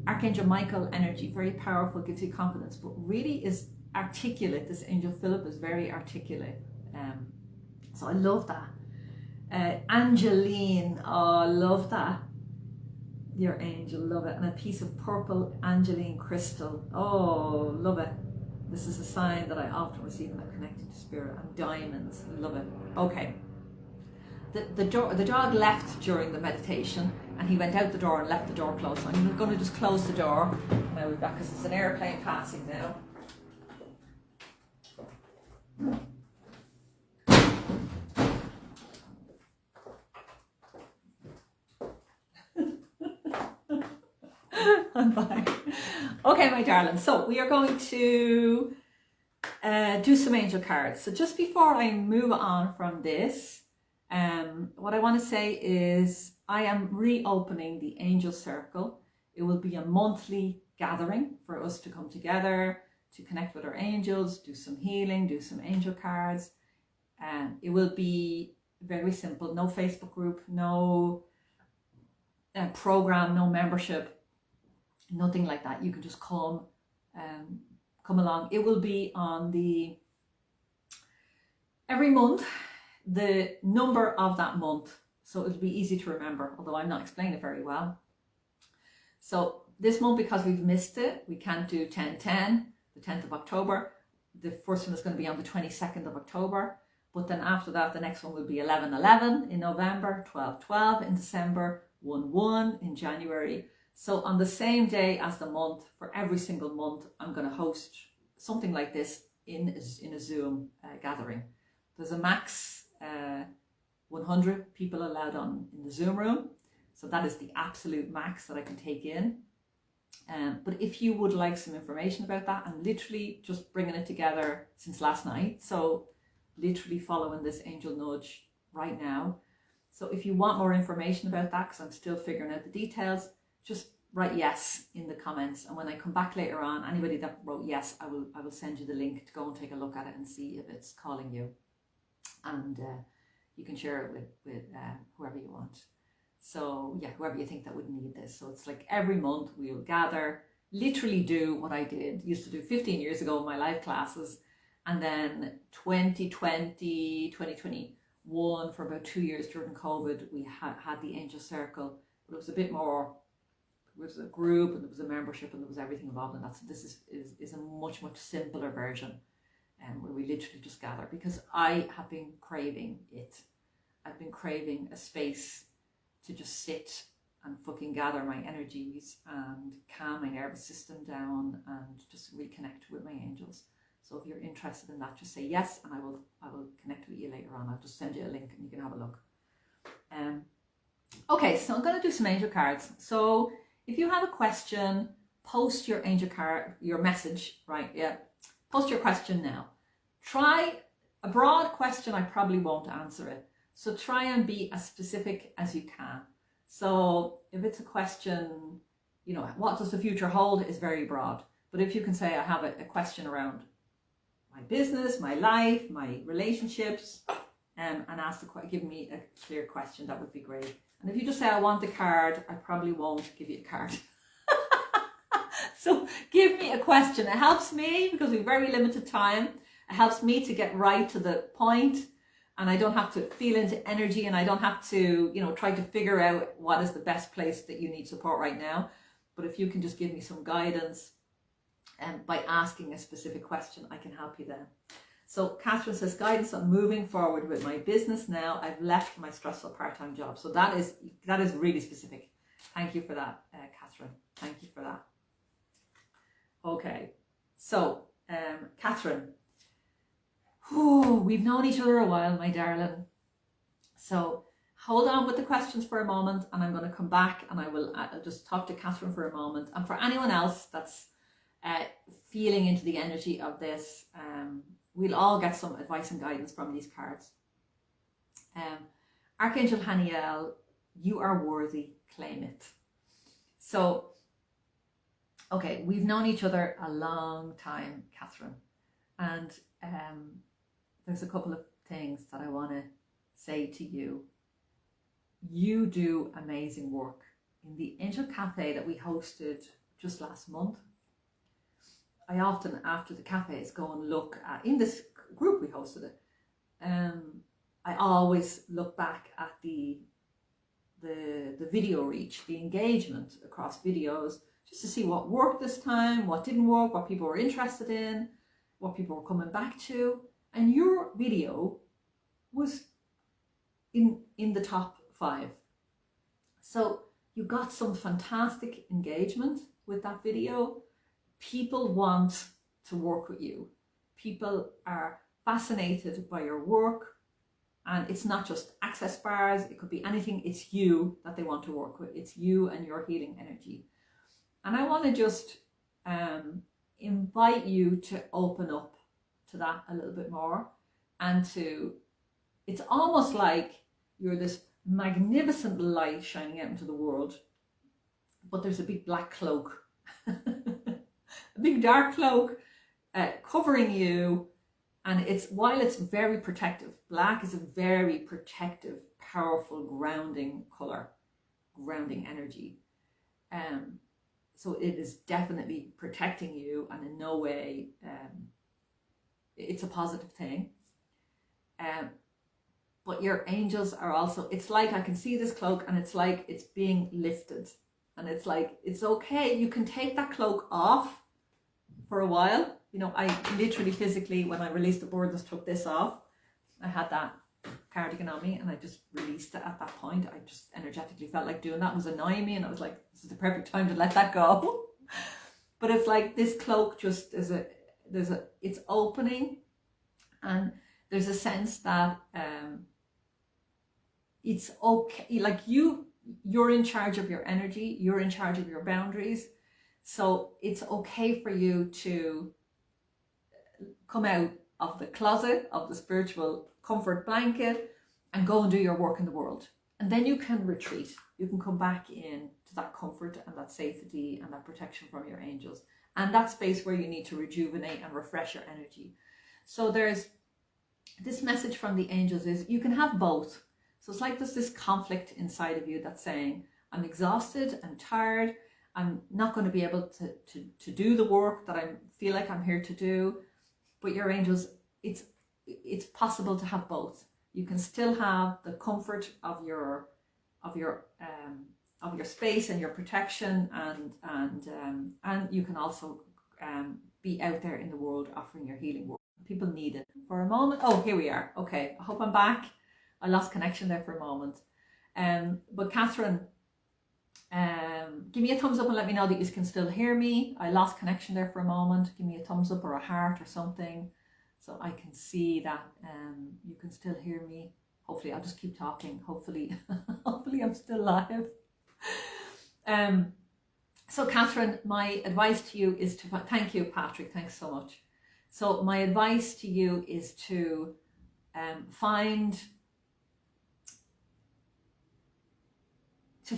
Archangel Michael energy, very powerful, gives you confidence, but really is articulate. This angel Philip is very articulate. So I love that. Angeline, oh, I love that. Your angel, love it. And a piece of purple Angeline crystal. Oh, love it. This is a sign that I often receive when I'm connected to spirit. And diamonds, love it. Okay. The dog left during the meditation, and he went out the door and left the door closed. So I'm going to just close the door, and I'll be back because it's an airplane passing now. I'm back. Okay, my darling. So we are going to do some angel cards. So just before I move on from this, what I want to say is I am reopening the Angel Circle. It will be a monthly gathering for us to come together, to connect with our angels, do some healing, do some angel cards. It will be very simple. No Facebook group, no program, no membership, nothing like that. You can just come along. It will be on every month, the number of that month, so it'll be easy to remember, although I'm not explaining it very well. So this month, because we've missed it, we can't do 10/10, the 10th of October. The first one is going to be on the 22nd of October, but then after that, the next one will be 11/11 in November, 12/12 in December, 1/1 in January. So on the same day as the month, for every single month, I'm going to host something like this in a Zoom gathering. There's a max 100 people allowed in the Zoom room. So that is the absolute max that I can take in. But if you would like some information about that, I'm literally just bringing it together since last night. So literally following this angel nudge right now. So if you want more information about that, because I'm still figuring out the details, just write yes in the comments. And when I come back later on, anybody that wrote yes, I will send you the link to go and take a look at it and see if it's calling you. And you can share it with whoever you want. So yeah, whoever you think that would need this. So it's like every month we'll gather, literally do what I used to do 15 years ago in my live classes. And then 2020, 2021, for about 2 years during COVID, we had the Angel Circle, but it was a bit more was a group and there was a membership and there was everything involved in that. So this is a much, much simpler version, where we literally just gather, because I have been craving it. I've been craving a space to just sit and fucking gather my energies and calm my nervous system down and just reconnect with my angels. So if you're interested in that, just say yes, and I will connect with you later on. I'll just send you a link and you can have a look. Okay, so I'm going to do some angel cards. So if you have a question, post your angel card, your message, right? Yeah, post your question now. Try a broad question, I probably won't answer it. So try and be as specific as you can. So if it's a question, you know, what does the future hold, is very broad. But if you can say, I have a question around my business, my life, my relationships, and give me a clear question, that would be great. And if you just say, I want the card, I probably won't give you a card. So give me a question. It helps me because we have very limited time. It helps me to get right to the point, and I don't have to feel into energy, and I don't have to, you know, try to figure out what is the best place that you need support right now. But if you can just give me some guidance, and by asking a specific question, I can help you then. So Catherine says, guidance on moving forward with my business now. I've left my stressful part-time job. So that is really specific. Thank you for that, Catherine. Thank you for that. Okay, so Catherine, we've known each other a while, my darling. So hold on with the questions for a moment, and I'm going to come back and I'll just talk to Catherine for a moment. And for anyone else that's feeling into the energy of this, we'll all get some advice and guidance from these cards. Archangel Haniel, you are worthy, claim it. So, okay, we've known each other a long time, Catherine. And there's a couple of things that I want to say to you. You do amazing work. In the Angel Cafe that we hosted just last month, I often, after the cafes, go and look at, in this group we hosted it, I always look back at the video reach, the engagement across videos, just to see what worked this time, what didn't work, what people were interested in, what people were coming back to. And your video was in the top 5. So you got some fantastic engagement with that video. People want to work with you. People are fascinated by your work. And it's not just access bars, it could be anything. It's you that they want to work with. It's you and your healing energy. And I want to just invite you to open up to that a little bit more. And it's almost like you're this magnificent light shining out into the world, but there's a big black cloak, a big dark cloak covering you. And while it's very protective, black is a very protective, powerful, grounding color, grounding energy. So it is definitely protecting you, and in no way it's a positive thing. But your angels are also, it's like I can see this cloak and it's like it's being lifted. And it's like, it's okay. You can take that cloak off for a while. You know, I literally physically, when I released the board, just took this off. I had that cardigan on me and I just released it at that point. I just energetically felt like doing that. It was annoying me, and I was like, this is the perfect time to let that go. But it's like this cloak just it's opening, and there's a sense that it's okay. Like you're in charge of your energy, you're in charge of your boundaries. So it's okay for you to come out of the closet, of the spiritual comfort blanket, and go and do your work in the world. And then you can retreat. You can come back in to that comfort and that safety and that protection from your angels, and that space where you need to rejuvenate and refresh your energy. So there's this message from the angels is you can have both. So it's like there's this conflict inside of you that's saying, I'm exhausted, I'm tired, I'm not going to be able to do the work that I feel like I'm here to do. But your angels, it's possible to have both. You can still have the comfort of your your space and your protection, and you can also be out there in the world offering your healing work. People need it. For a moment, oh, here we are. Okay, I hope I'm back. I lost connection there for a moment. But Catherine, give me a thumbs up and let me know that you can still hear me. I lost connection there for a moment. Give me a thumbs up or a heart or something, so I can see that you can still hear me. Hopefully, I'll just keep talking. Hopefully, hopefully I'm still live. So Catherine, my advice to you is to, thank you, Patrick, thanks so much. So my advice to you is to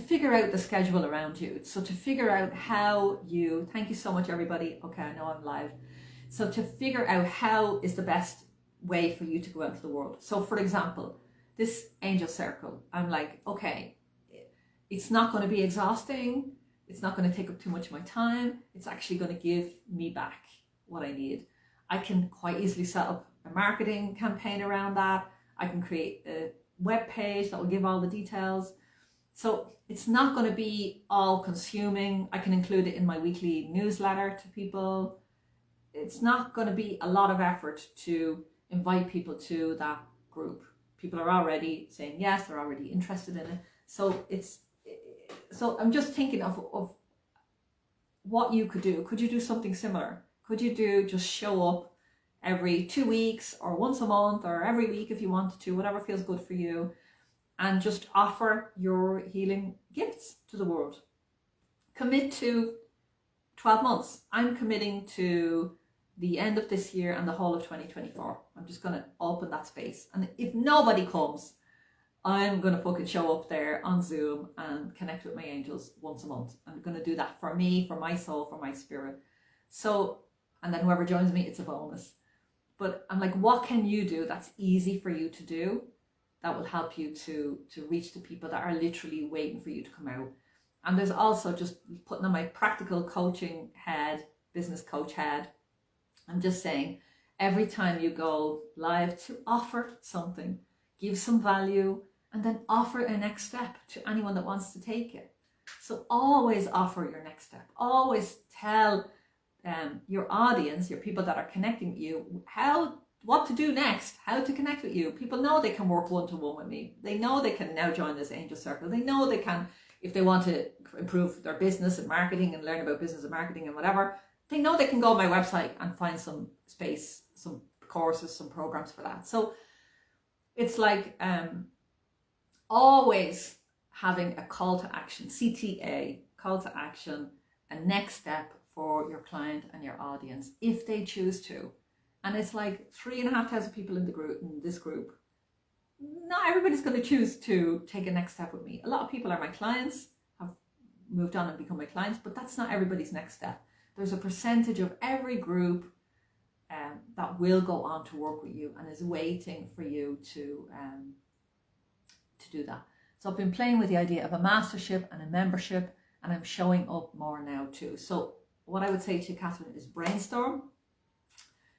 figure out the schedule around you. So to figure out how you, thank you so much everybody. Okay, I know I'm live. So to figure out how is the best way for you to go out to the world. So for example, this angel circle, I'm like, okay, it's not going to be exhausting. It's not going to take up too much of my time. It's actually going to give me back what I need. I can quite easily set up a marketing campaign around that. I can create a web page that will give all the details. So it's not going to be all consuming. I can include it in my weekly newsletter to people. It's not going to be a lot of effort to invite people to that group. People are already saying yes, they're already interested in it. So I'm just thinking of what you could do. Could you do something similar? Could you do just show up every 2 weeks or once a month or every week if you wanted to, whatever feels good for you, and just offer your healing gifts to the world? Commit to 12 months. I'm committing to the end of this year and the whole of 2024. I'm just going to open that space. And if nobody comes, I'm going to fucking show up there on Zoom and connect with my angels once a month. I'm going to do that for me, for my soul, for my spirit. So, and then whoever joins me, it's a bonus. But I'm like, what can you do that's easy for you to do that will help you to reach the people that are literally waiting for you to come out? And there's also just putting on my practical coaching head, business coach head. I'm just saying, every time you go live, to offer something, give some value, and then offer a next step to anyone that wants to take it. So always offer your next step. Always tell your audience, your people that are connecting with you, what to do next, how to connect with you. People know they can work one-to-one with me. They know they can now join this angel circle. They know they can, if they want to improve their business and marketing and learn about business and marketing and whatever, they know they can go on my website and find some space, some courses, some programs for that. So it's like always having a call to action, CTA, call to action, a next step for your client and your audience if they choose to. And it's like 3,500 people in this group. Not everybody's going to choose to take a next step with me. A lot of people are my clients, have moved on and become my clients, but that's not everybody's next step. There's a percentage of every group that will go on to work with you and is waiting for you to do that. So I've been playing with the idea of a mastership and a membership, and I'm showing up more now too. So what I would say to you, Catherine, is brainstorm.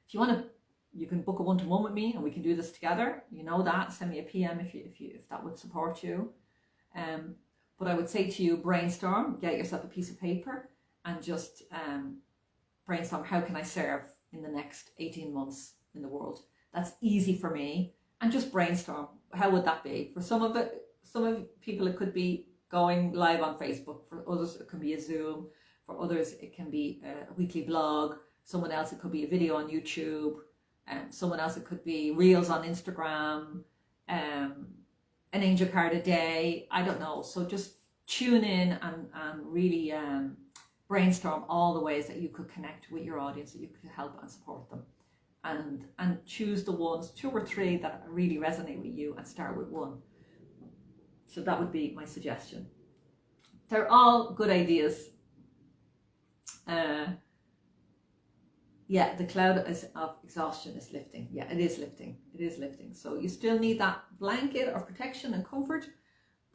If you want to, you can book a one-to-one with me and we can do this together. You know that. Send me a PM if that would support you. But I would say to you, brainstorm, get yourself a piece of paper and just brainstorm, how can I serve in the next 18 months in the world? That's easy for me. And just brainstorm. How would that be? For some of people, it could be going live on Facebook. For others, it can be a Zoom. For others, it can be a weekly blog. Someone else, it could be a video on YouTube. Someone else, it could be reels on Instagram. An angel card a day. I don't know. So just tune in and really brainstorm all the ways that you could connect with your audience, that you could help and support them. And choose the ones, 2 or 3 that really resonate with you, and start with one. So that would be my suggestion. They're all good ideas. Yeah, the cloud of exhaustion is lifting. Yeah, it is lifting. It is lifting. So you still need that blanket of protection and comfort,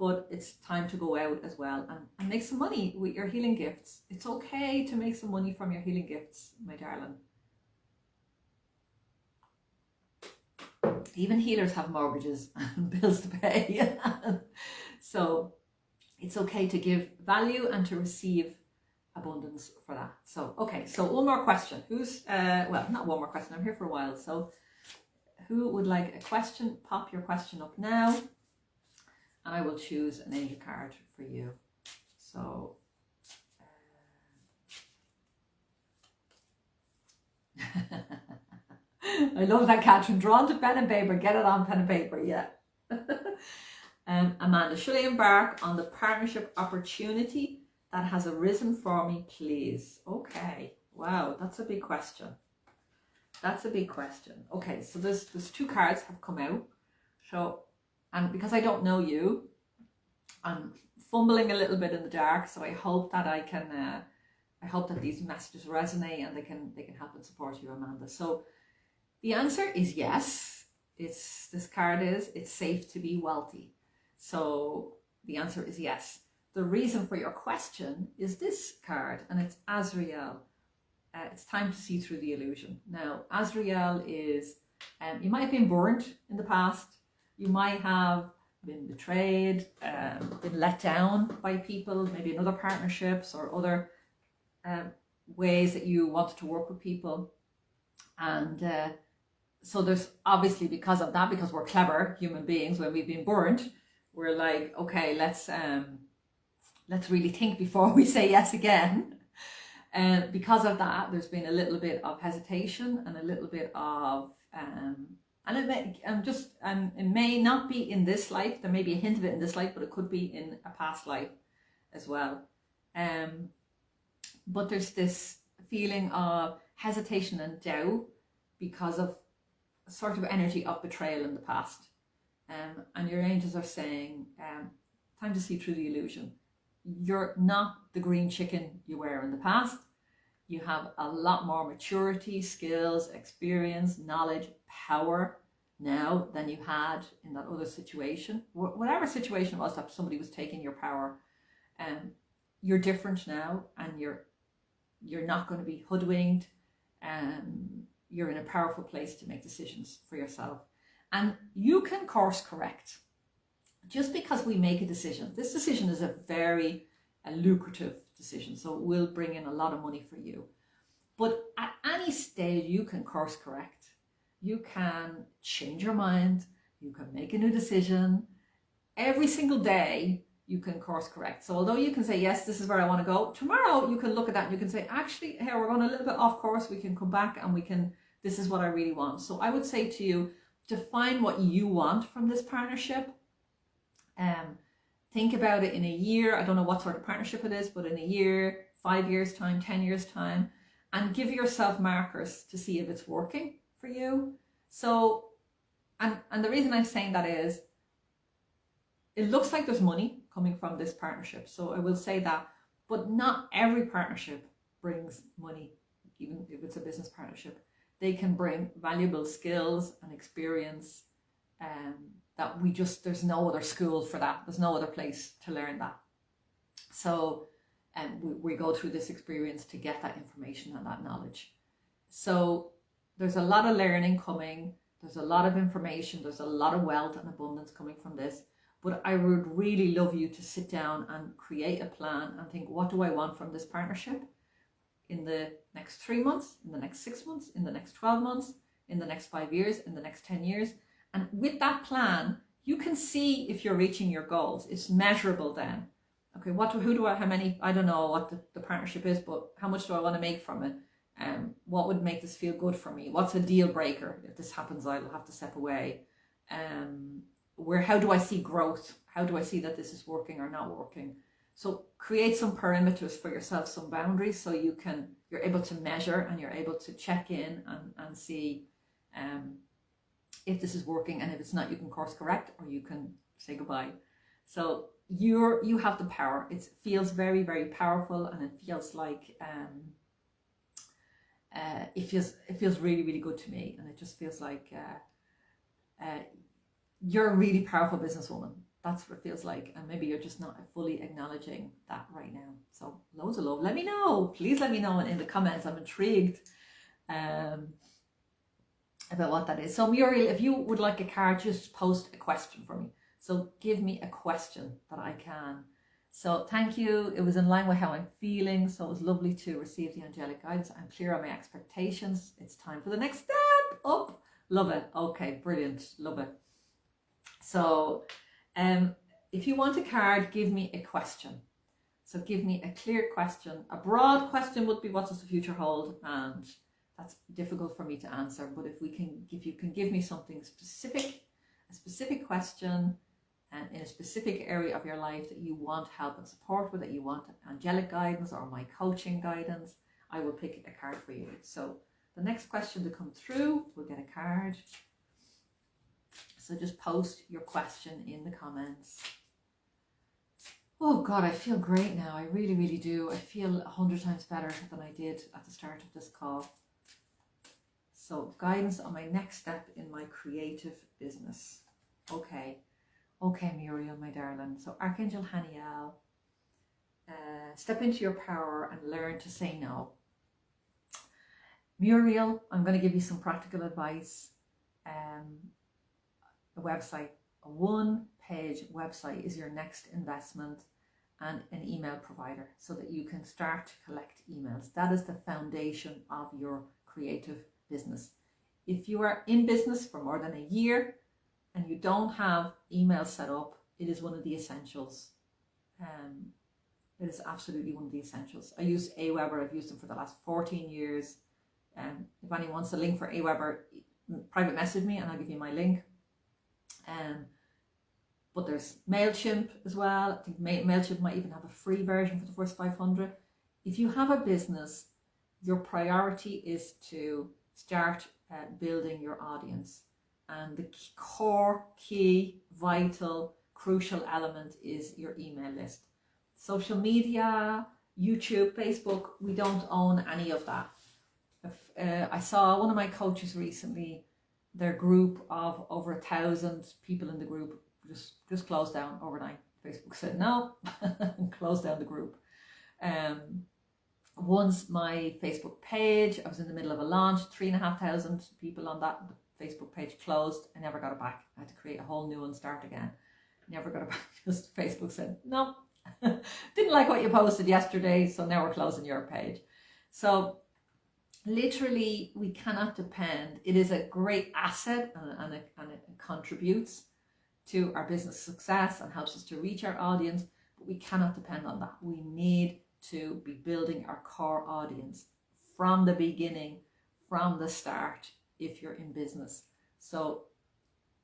but it's time to go out as well and make some money with your healing gifts. It's okay to make some money from your healing gifts, my darling. Even healers have mortgages and bills to pay. So it's okay to give value and to receive abundance for that. So, okay, so one more question. Who's, well, not one more question, I'm here for a while. So who would like a question? Pop your question up now and I will choose an angel card for you. So, I love that, Catherine. Drawn to pen and paper. Get it on pen and paper, yeah. Amanda, should I embark on the partnership opportunity that has arisen for me, please? Okay, wow, that's a big question. That's a big question. Okay, so there's two cards have come out. So, and because I don't know you, I'm fumbling a little bit in the dark. So I hope that I can, I hope that these messages resonate and they can help and support you, Amanda. So the answer is yes. This card is, it's safe to be wealthy. So the answer is yes. The reason for your question is this card, and it's Azrael. It's time to see through the illusion. Now, Azrael is, you might have been burnt in the past. You might have been betrayed, been let down by people, maybe in other partnerships or other ways that you wanted to work with people. And so there's obviously, because of that, because we're clever human beings, when we've been burnt, we're like, okay, let's really think before we say yes again. And because of that, there's been a little bit of hesitation and a little bit of, and it may not be in this life. There may be a hint of it in this life, but it could be in a past life as well. But there's this feeling of hesitation and doubt because of a sort of energy of betrayal in the past. And your angels are saying, time to see through the illusion. You're not the green chicken you were in the past. You have a lot more maturity, skills, experience, knowledge, power now than you had in that other situation. Whatever situation it was that somebody was taking your power, you're different now, and you're not going to be hoodwinked. You're in a powerful place to make decisions for yourself. And you can course correct. Just because we make a decision, this decision is a very lucrative decision, so it will bring in a lot of money for you. But at any stage, you can course correct. You can change your mind. You can make a new decision. Every single day, you can course correct. So although you can say, yes, this is where I want to go, tomorrow you can look at that and you can say, actually, here, we're going a little bit off course. We can come back and this is what I really want. So I would say to you, define what you want from this partnership. Think about it in a year. I don't know what sort of partnership it is, but in a year, 5 years time, 10 years time, and give yourself markers to see if it's working for you. So, and the reason I'm saying that is, it looks like there's money coming from this partnership. So I will say that, but not every partnership brings money, even if it's a business partnership. They can bring valuable skills and experience, that there's no other school for that. There's no other place to learn that. So we go through this experience to get that information and that knowledge. So there's a lot of learning coming. There's a lot of information. There's a lot of wealth and abundance coming from this. But I would really love you to sit down and create a plan and think, what do I want from this partnership in the next 3 months, in the next 6 months, in the next 12 months, in the next 5 years, in the next 10 years. And with that plan, you can see if you're reaching your goals. It's measurable then. Okay, how many, I don't know what the partnership is, but how much do I want to make from it? What would make this feel good for me? What's a deal breaker? If this happens, I'll have to step away. How do I see growth? How do I see that this is working or not working? So create some perimeters for yourself, some boundaries, so you're able to measure and you're able to check in and see if this is working, and if it's not, you can course correct or you can say goodbye. So you have the power. It feels very, very powerful, and it feels like it feels really, really good to me, and it just feels like you're a really powerful businesswoman. That's what it feels like, and maybe you're just not fully acknowledging that right now. So loads of love. Let me know. Please let me know in the comments. I'm intrigued about what that is. So Muriel, if you would like a card, just post a question for me. So give me a question that I can So thank you. It was in line with how I'm feeling. So it was lovely to receive the angelic guidance. I'm clear on my expectations. It's time for the next step up. Love it. Okay, brilliant. Love it. So if you want a card, give me a question. So give me a clear question. A broad question would be, what does the future hold? And that's difficult for me to answer. But if you can give me something specific, a specific question, and in a specific area of your life that you want help and support with, that you want angelic guidance or my coaching guidance, I will pick a card for you. So the next question to come through, we'll get a card. So just post your question in the comments. Oh God, I feel great now. I really, really do. I feel 100 times better than I did at the start of this call. So guidance on my next step in my creative business. Okay, Muriel, my darling. So Archangel Haniel, step into your power and learn to say no. Muriel, I'm going to give you some practical advice. A website, a one-page website is your next investment, and an email provider so that you can start to collect emails. That is the foundation of your creative business. If you are in business for more than a year and you don't have email set up, it is one of the essentials. It is absolutely one of the essentials. I use Aweber. I've used them for the last 14 years. If anyone wants a link for Aweber, private message me and I'll give you my link. But there's MailChimp as well. I think MailChimp might even have a free version for the first 500. If you have a business, your priority is to start building your audience. And the core, key, vital, crucial element is your email list. Social media, YouTube, Facebook, we don't own any of that. I saw one of my coaches recently, their group of over 1,000 people in the group just closed down overnight. Facebook said no and closed down the group. Once my Facebook page, I was in the middle of a launch, 3,500 people on that. The Facebook page closed. I never got it back. I had to create a whole new one, start again. Never got it back. Just Facebook said no. Didn't like what you posted yesterday, so now we're closing your page. So literally, we cannot depend. It is a great asset and it contributes to our business success and helps us to reach our audience, but we cannot depend on that. We need to be building our core audience from the beginning, from the start, if you're in business. So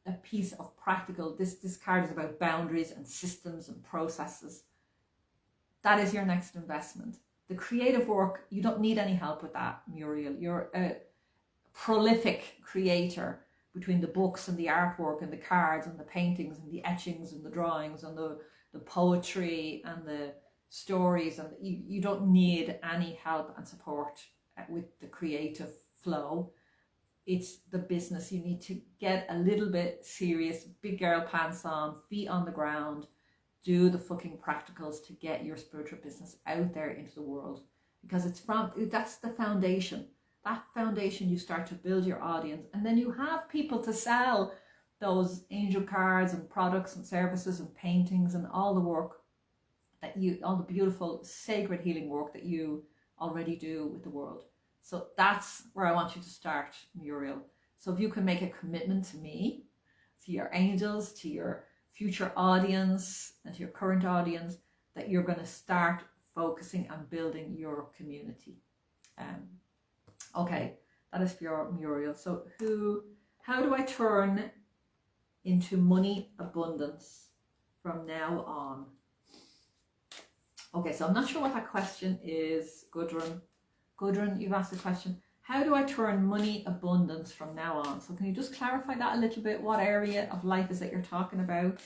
a piece of practical, this card is about boundaries and systems and processes. That is your next investment. The creative work, you don't need any help with that, Muriel. You're a prolific creator between the books and the artwork and the cards and the paintings and the etchings and the drawings and the poetry and the stories. And you don't need any help and support with the creative flow. It's the business. You need to get a little bit serious, big girl pants on, feet on the ground, do the fucking practicals to get your spiritual business out there into the world, because that's the foundation. That foundation, you start to build your audience, and then you have people to sell those angel cards and products and services and paintings and all the work that all the beautiful sacred healing work that you already do with the world. So that's where I want you to start, Muriel. So if you can make a commitment to me, to your angels, to your future audience and to your current audience, that you're going to start focusing on building your community. Okay, that is for your Muriel. So how do I turn into money abundance from now on? Okay, so I'm not sure what that question is, Gudrun. Gudrun, you've asked the question, how do I turn money abundance from now on? So can you just clarify that a little bit? What area of life is that you're talking about?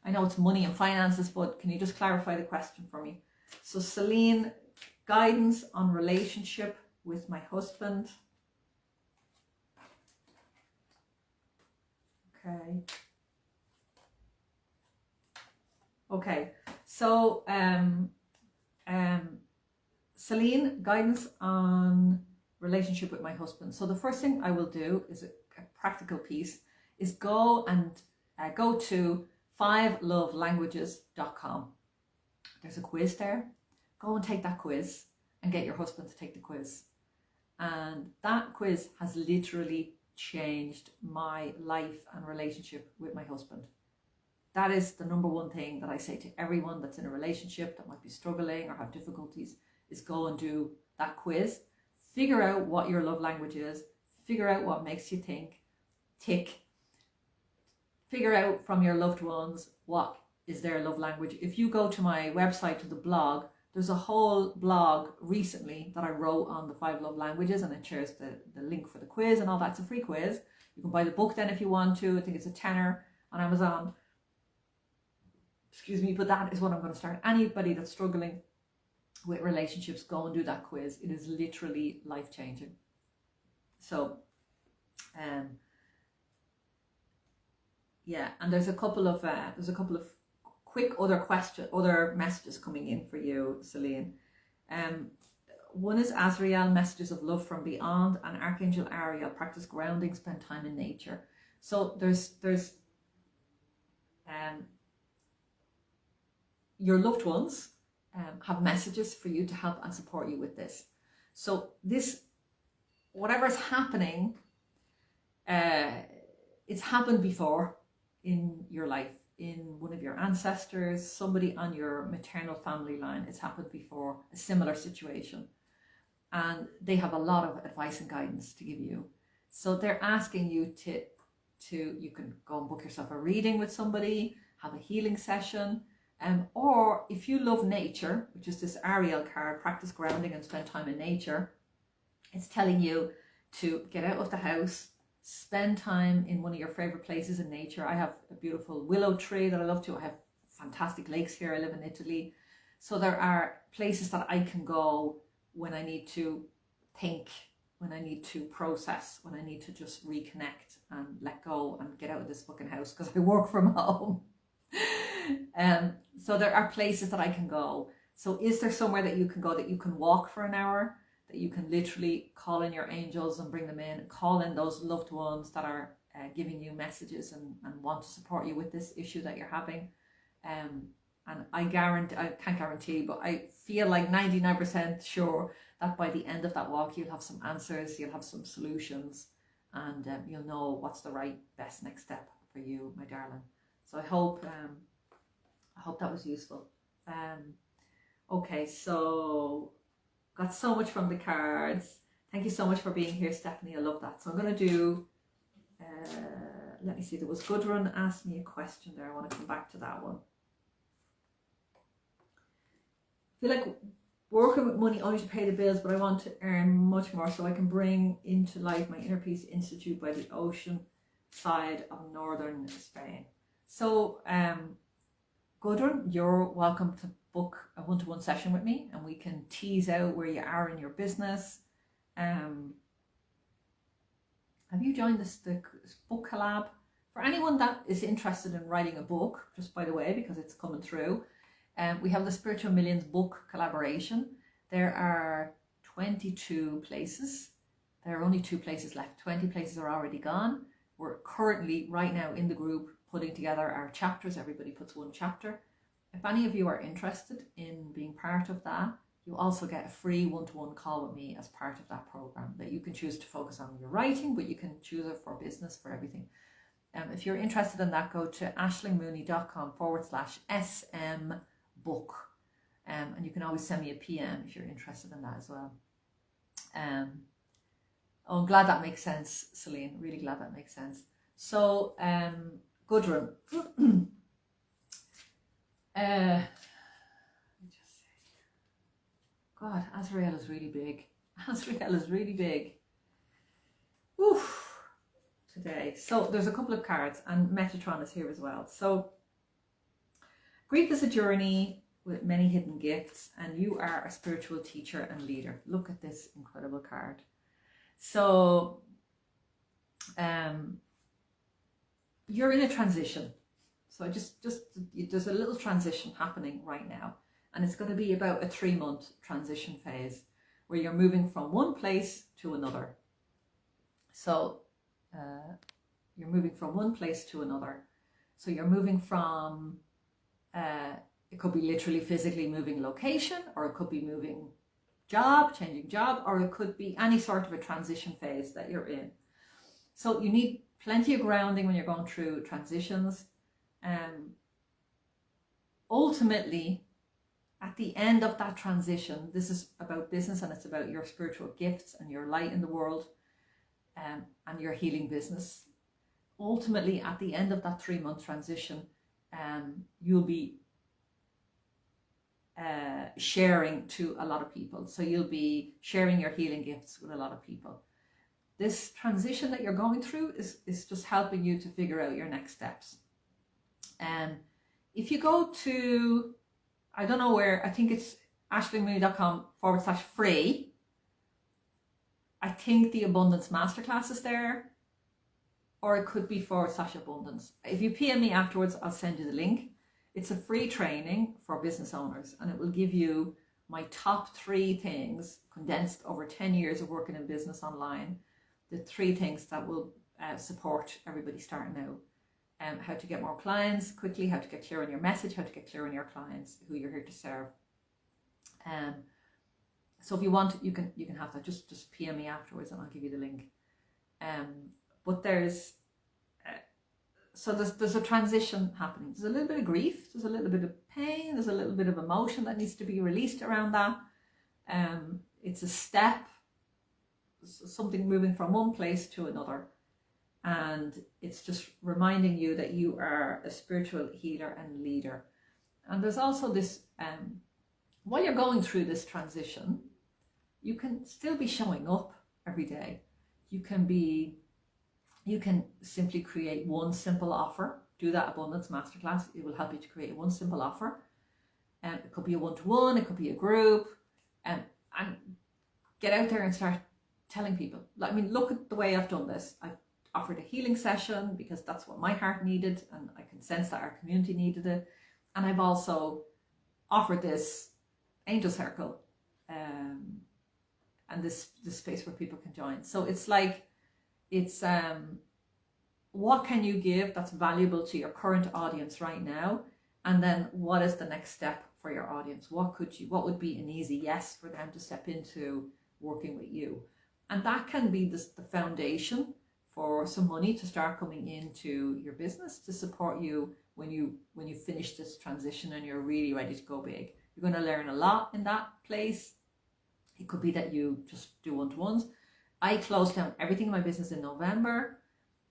I know it's money and finances, but can you just clarify the question for me? So Celine, guidance on relationship with my husband. Okay, so Celine, guidance on relationship with my husband. So the first thing I will do is a practical piece is go to 5lovelanguages.com. there's a quiz there. Go and take that quiz and get your husband to take the quiz. And that quiz has literally changed my life and relationship with my husband. That is the number one thing that I say to everyone that's in a relationship that might be struggling or have difficulties, is go and do that quiz. Figure out what your love language is. Figure out what makes you tick. Figure out from your loved ones what is their love language. If you go to my website, to the blog, there's a whole blog recently that I wrote on the 5 love languages, and it shares the link for the quiz and all that. It's a free quiz. You can buy the book then if you want to. I think it's a tenner on Amazon. Excuse me, but that is what I'm going to start. Anybody that's struggling with relationships, go and do that quiz. It is literally life-changing. So, yeah, and there's a couple of quick other messages coming in for you, Celine. One is Azrael, messages of love from beyond, and Archangel Uriel, practice grounding, spend time in nature. So there's your loved ones have messages for you to help and support you with this. So this, whatever's happening, it's happened before in your life, in one of your ancestors, somebody on your maternal family line. It's happened before, a similar situation. And they have a lot of advice and guidance to give you. So they're asking you you can go and book yourself a reading with somebody, have a healing session, or if you love nature, which is this Ariel card, practice grounding and spend time in nature, it's telling you to get out of the house, spend time in one of your favorite places in nature. I have a beautiful willow tree that I love to. I have fantastic lakes here. I live in Italy. So there are places that I can go when I need to think, when I need to process, when I need to just reconnect and let go and get out of this fucking house because I work from home. So there are places that I can go. So is there somewhere that you can go, that you can walk for an hour, that you can literally call in your angels and bring them in, call in those loved ones that are giving you messages and want to support you with this issue that you're having? And I can't guarantee, but I feel like 99% sure that by the end of that walk, you'll have some answers, you'll have some solutions, and you'll know what's the best next step for you, my darling. So I hope that was useful. Okay, so got so much from the cards. Thank you so much for being here, Stephanie. I love that. So I'm going to do, let me see, there was Gudrun asked me a question there. I want to come back to that one. I feel like working with money only to pay the bills, but I want to earn much more so I can bring into life my Inner Peace Institute by the ocean side of northern Spain. So, Gudrun, you're welcome to book a one-to-one session with me, and we can tease out where you are in your business. Have you joined the book collab? For anyone that is interested in writing a book, just by the way, because it's coming through, we have the Spiritual Millions book collaboration. There are 22 places. There are only 2 places left. 20 places are already gone. We're currently, right now, in the group, putting together our chapters. Everybody puts one chapter. If any of you are interested in being part of that, you also get a free one-to-one call with me as part of that program that you can choose to focus on your writing, but you can choose it for business, for everything. If you're interested in that, go to ashlingmooney.com/SM book. And you can always send me a PM if you're interested in that as well. I'm glad that makes sense, Celine. Really glad that makes sense. So, Gudrun. God, Azrael is really big. Azrael is really big. Oof. Today. So there's a couple of cards, and Metatron is here as well. So grief is a journey with many hidden gifts, and you are a spiritual teacher and leader. Look at this incredible card. So you're in a transition. So just there's a little transition happening right now, and it's going to be about a 3-month transition phase where you're moving from one place to another. So you're moving from one place to another. So you're moving from It could be literally physically moving location, or it could be moving job, changing job, or it could be any sort of a transition phase that you're in. So you need plenty of grounding when you're going through transitions. Ultimately, at the end of that transition, this is about business, and it's about your spiritual gifts and your light in the world, and your healing business. Ultimately, at the end of that 3-month transition, you'll be sharing to a lot of people. So you'll be sharing your healing gifts with a lot of people. This transition that you're going through is just helping you to figure out your next steps. If you go to, I don't know where, I think it's aishlingmooney.com/free. I think the Abundance Masterclass is there, or it could be /abundance. If you PM me afterwards, I'll send you the link. It's a free training for business owners, and it will give you my top 3 things condensed over 10 years of working in business online. The 3 things that will support everybody starting out. How to get more clients quickly, how to get clear on your message, how to get clear on your clients, who you're here to serve. So if you want, you can have that. Just PM me afterwards, and I'll give you the link. But there's a transition happening. There's a little bit of grief, there's a little bit of pain, there's a little bit of emotion that needs to be released around that. It's a step, something moving from one place to another. And it's just reminding you that you are a spiritual healer and leader. And there's also this, while you're going through this transition, you can still be showing up every day. You can simply create one simple offer. Do that Abundance Masterclass. It will help you to create one simple offer. It could be a one-to-one, it could be a group, and get out there and start telling people. I mean, look at the way I've done this. I've offered a healing session because that's what my heart needed, and I can sense that our community needed it. And I've also offered this angel circle, and this space where people can join. So it's like, what can you give that's valuable to your current audience right now, and then what is the next step for your audience? What would be an easy yes for them to step into working with you? And that can be the foundation for some money to start coming into your business to support you when you finish this transition and you're really ready to go big. You're going to learn a lot in that place. It could be that you just do one-to-ones. I closed down everything in my business in November,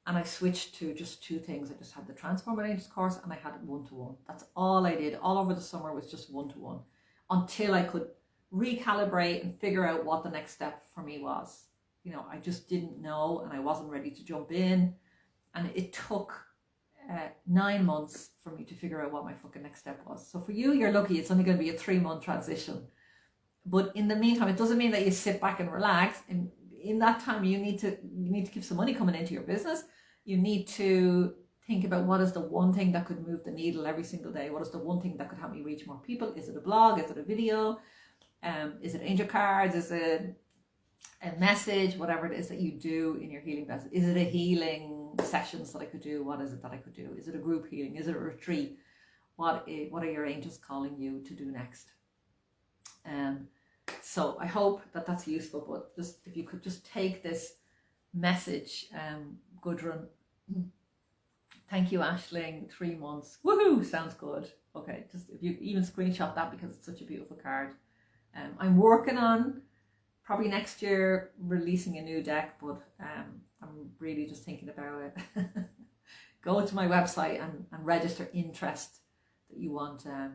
and I switched to just 2 things. I just had the Transformative Angels course, and I had one-to-one. That's all I did. All over the summer was just one-to-one, until I could recalibrate and figure out what the next step for me was. You know, I just didn't know, and I wasn't ready to jump in. And it took 9 months for me to figure out what my fucking next step was. So for you, you're lucky. It's only going to be a 3-month transition. But in the meantime, it doesn't mean that you sit back and relax. In that time, you need to keep some money coming into your business. You need to think about, what is the one thing that could move the needle every single day? What is the one thing that could help me reach more people? Is it a blog? Is it a video? Is it angel cards? Is it a message? Whatever it is that you do in your healing business. Is it a healing sessions that I could do? What is it that I could do? Is it a group healing? Is it a retreat? What are your angels calling you to do next? So I hope that that's useful, but just if you could just take this message, Gudrun. Thank you, Aishling. 3 months. Woohoo! Sounds good. Okay, just if you even screenshot that, because it's such a beautiful card. I'm working on probably next year releasing a new deck, but I'm really just thinking about it. Go to my website and register interest that you want. I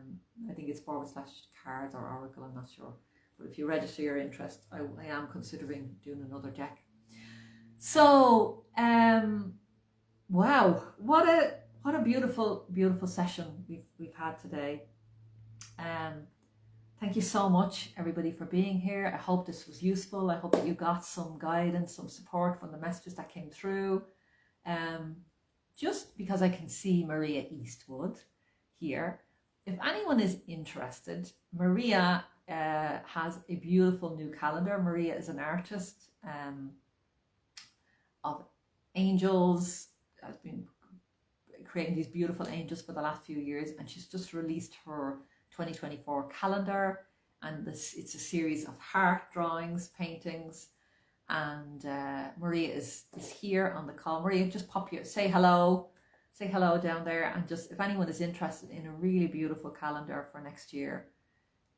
think it's /cards or oracle, I'm not sure. But if you register your interest, I am considering doing another deck. So, wow, what a beautiful, beautiful session we've had today. Thank you so much, everybody, for being here. I hope this was useful. I hope that you got some guidance, some support from the messages that came through. Just because I can see Maria Eastwood here, if anyone is interested, Maria has a beautiful new calendar. Maria is an artist of angels, has been creating these beautiful angels for the last few years, and she's just released her 2024 calendar, and it's a series of heart drawings, paintings, and Maria is here on the call. Maria, just say hello down there, and just if anyone is interested in a really beautiful calendar for next year,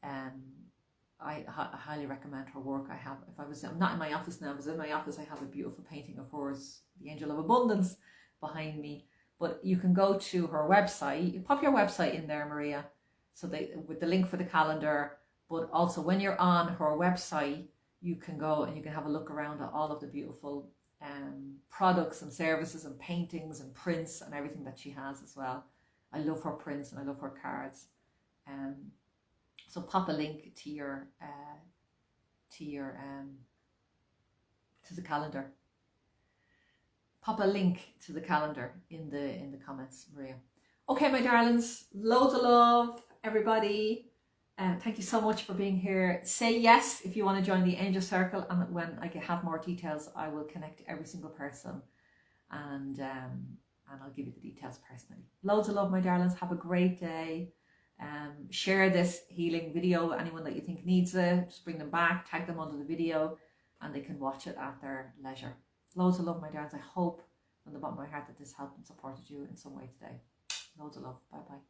I highly recommend her work. I'm not in my office now, because in my office I have a beautiful painting of hers, the Angel of Abundance, behind me. But you can go to her website. You pop your website in there, Maria, with the link for the calendar. But also when you're on her website, you can go and you can have a look around at all of the beautiful products and services and paintings and prints and everything that she has as well. I love her prints and I love her cards. So pop a link to the calendar. Pop a link to the calendar in the comments, Maria. Okay, my darlings, loads of love, everybody. Thank you so much for being here. Say yes if you want to join the Angel Circle, and when I have more details, I will connect every single person, and I'll give you the details personally. Loads of love, my darlings. Have a great day. Share this healing video. Anyone that you think needs it, just bring them back, tag them under the video, and they can watch it at their leisure. Loads of love, my darlings. I hope from the bottom of my heart that this helped and supported you in some way today. Loads of love. Bye bye.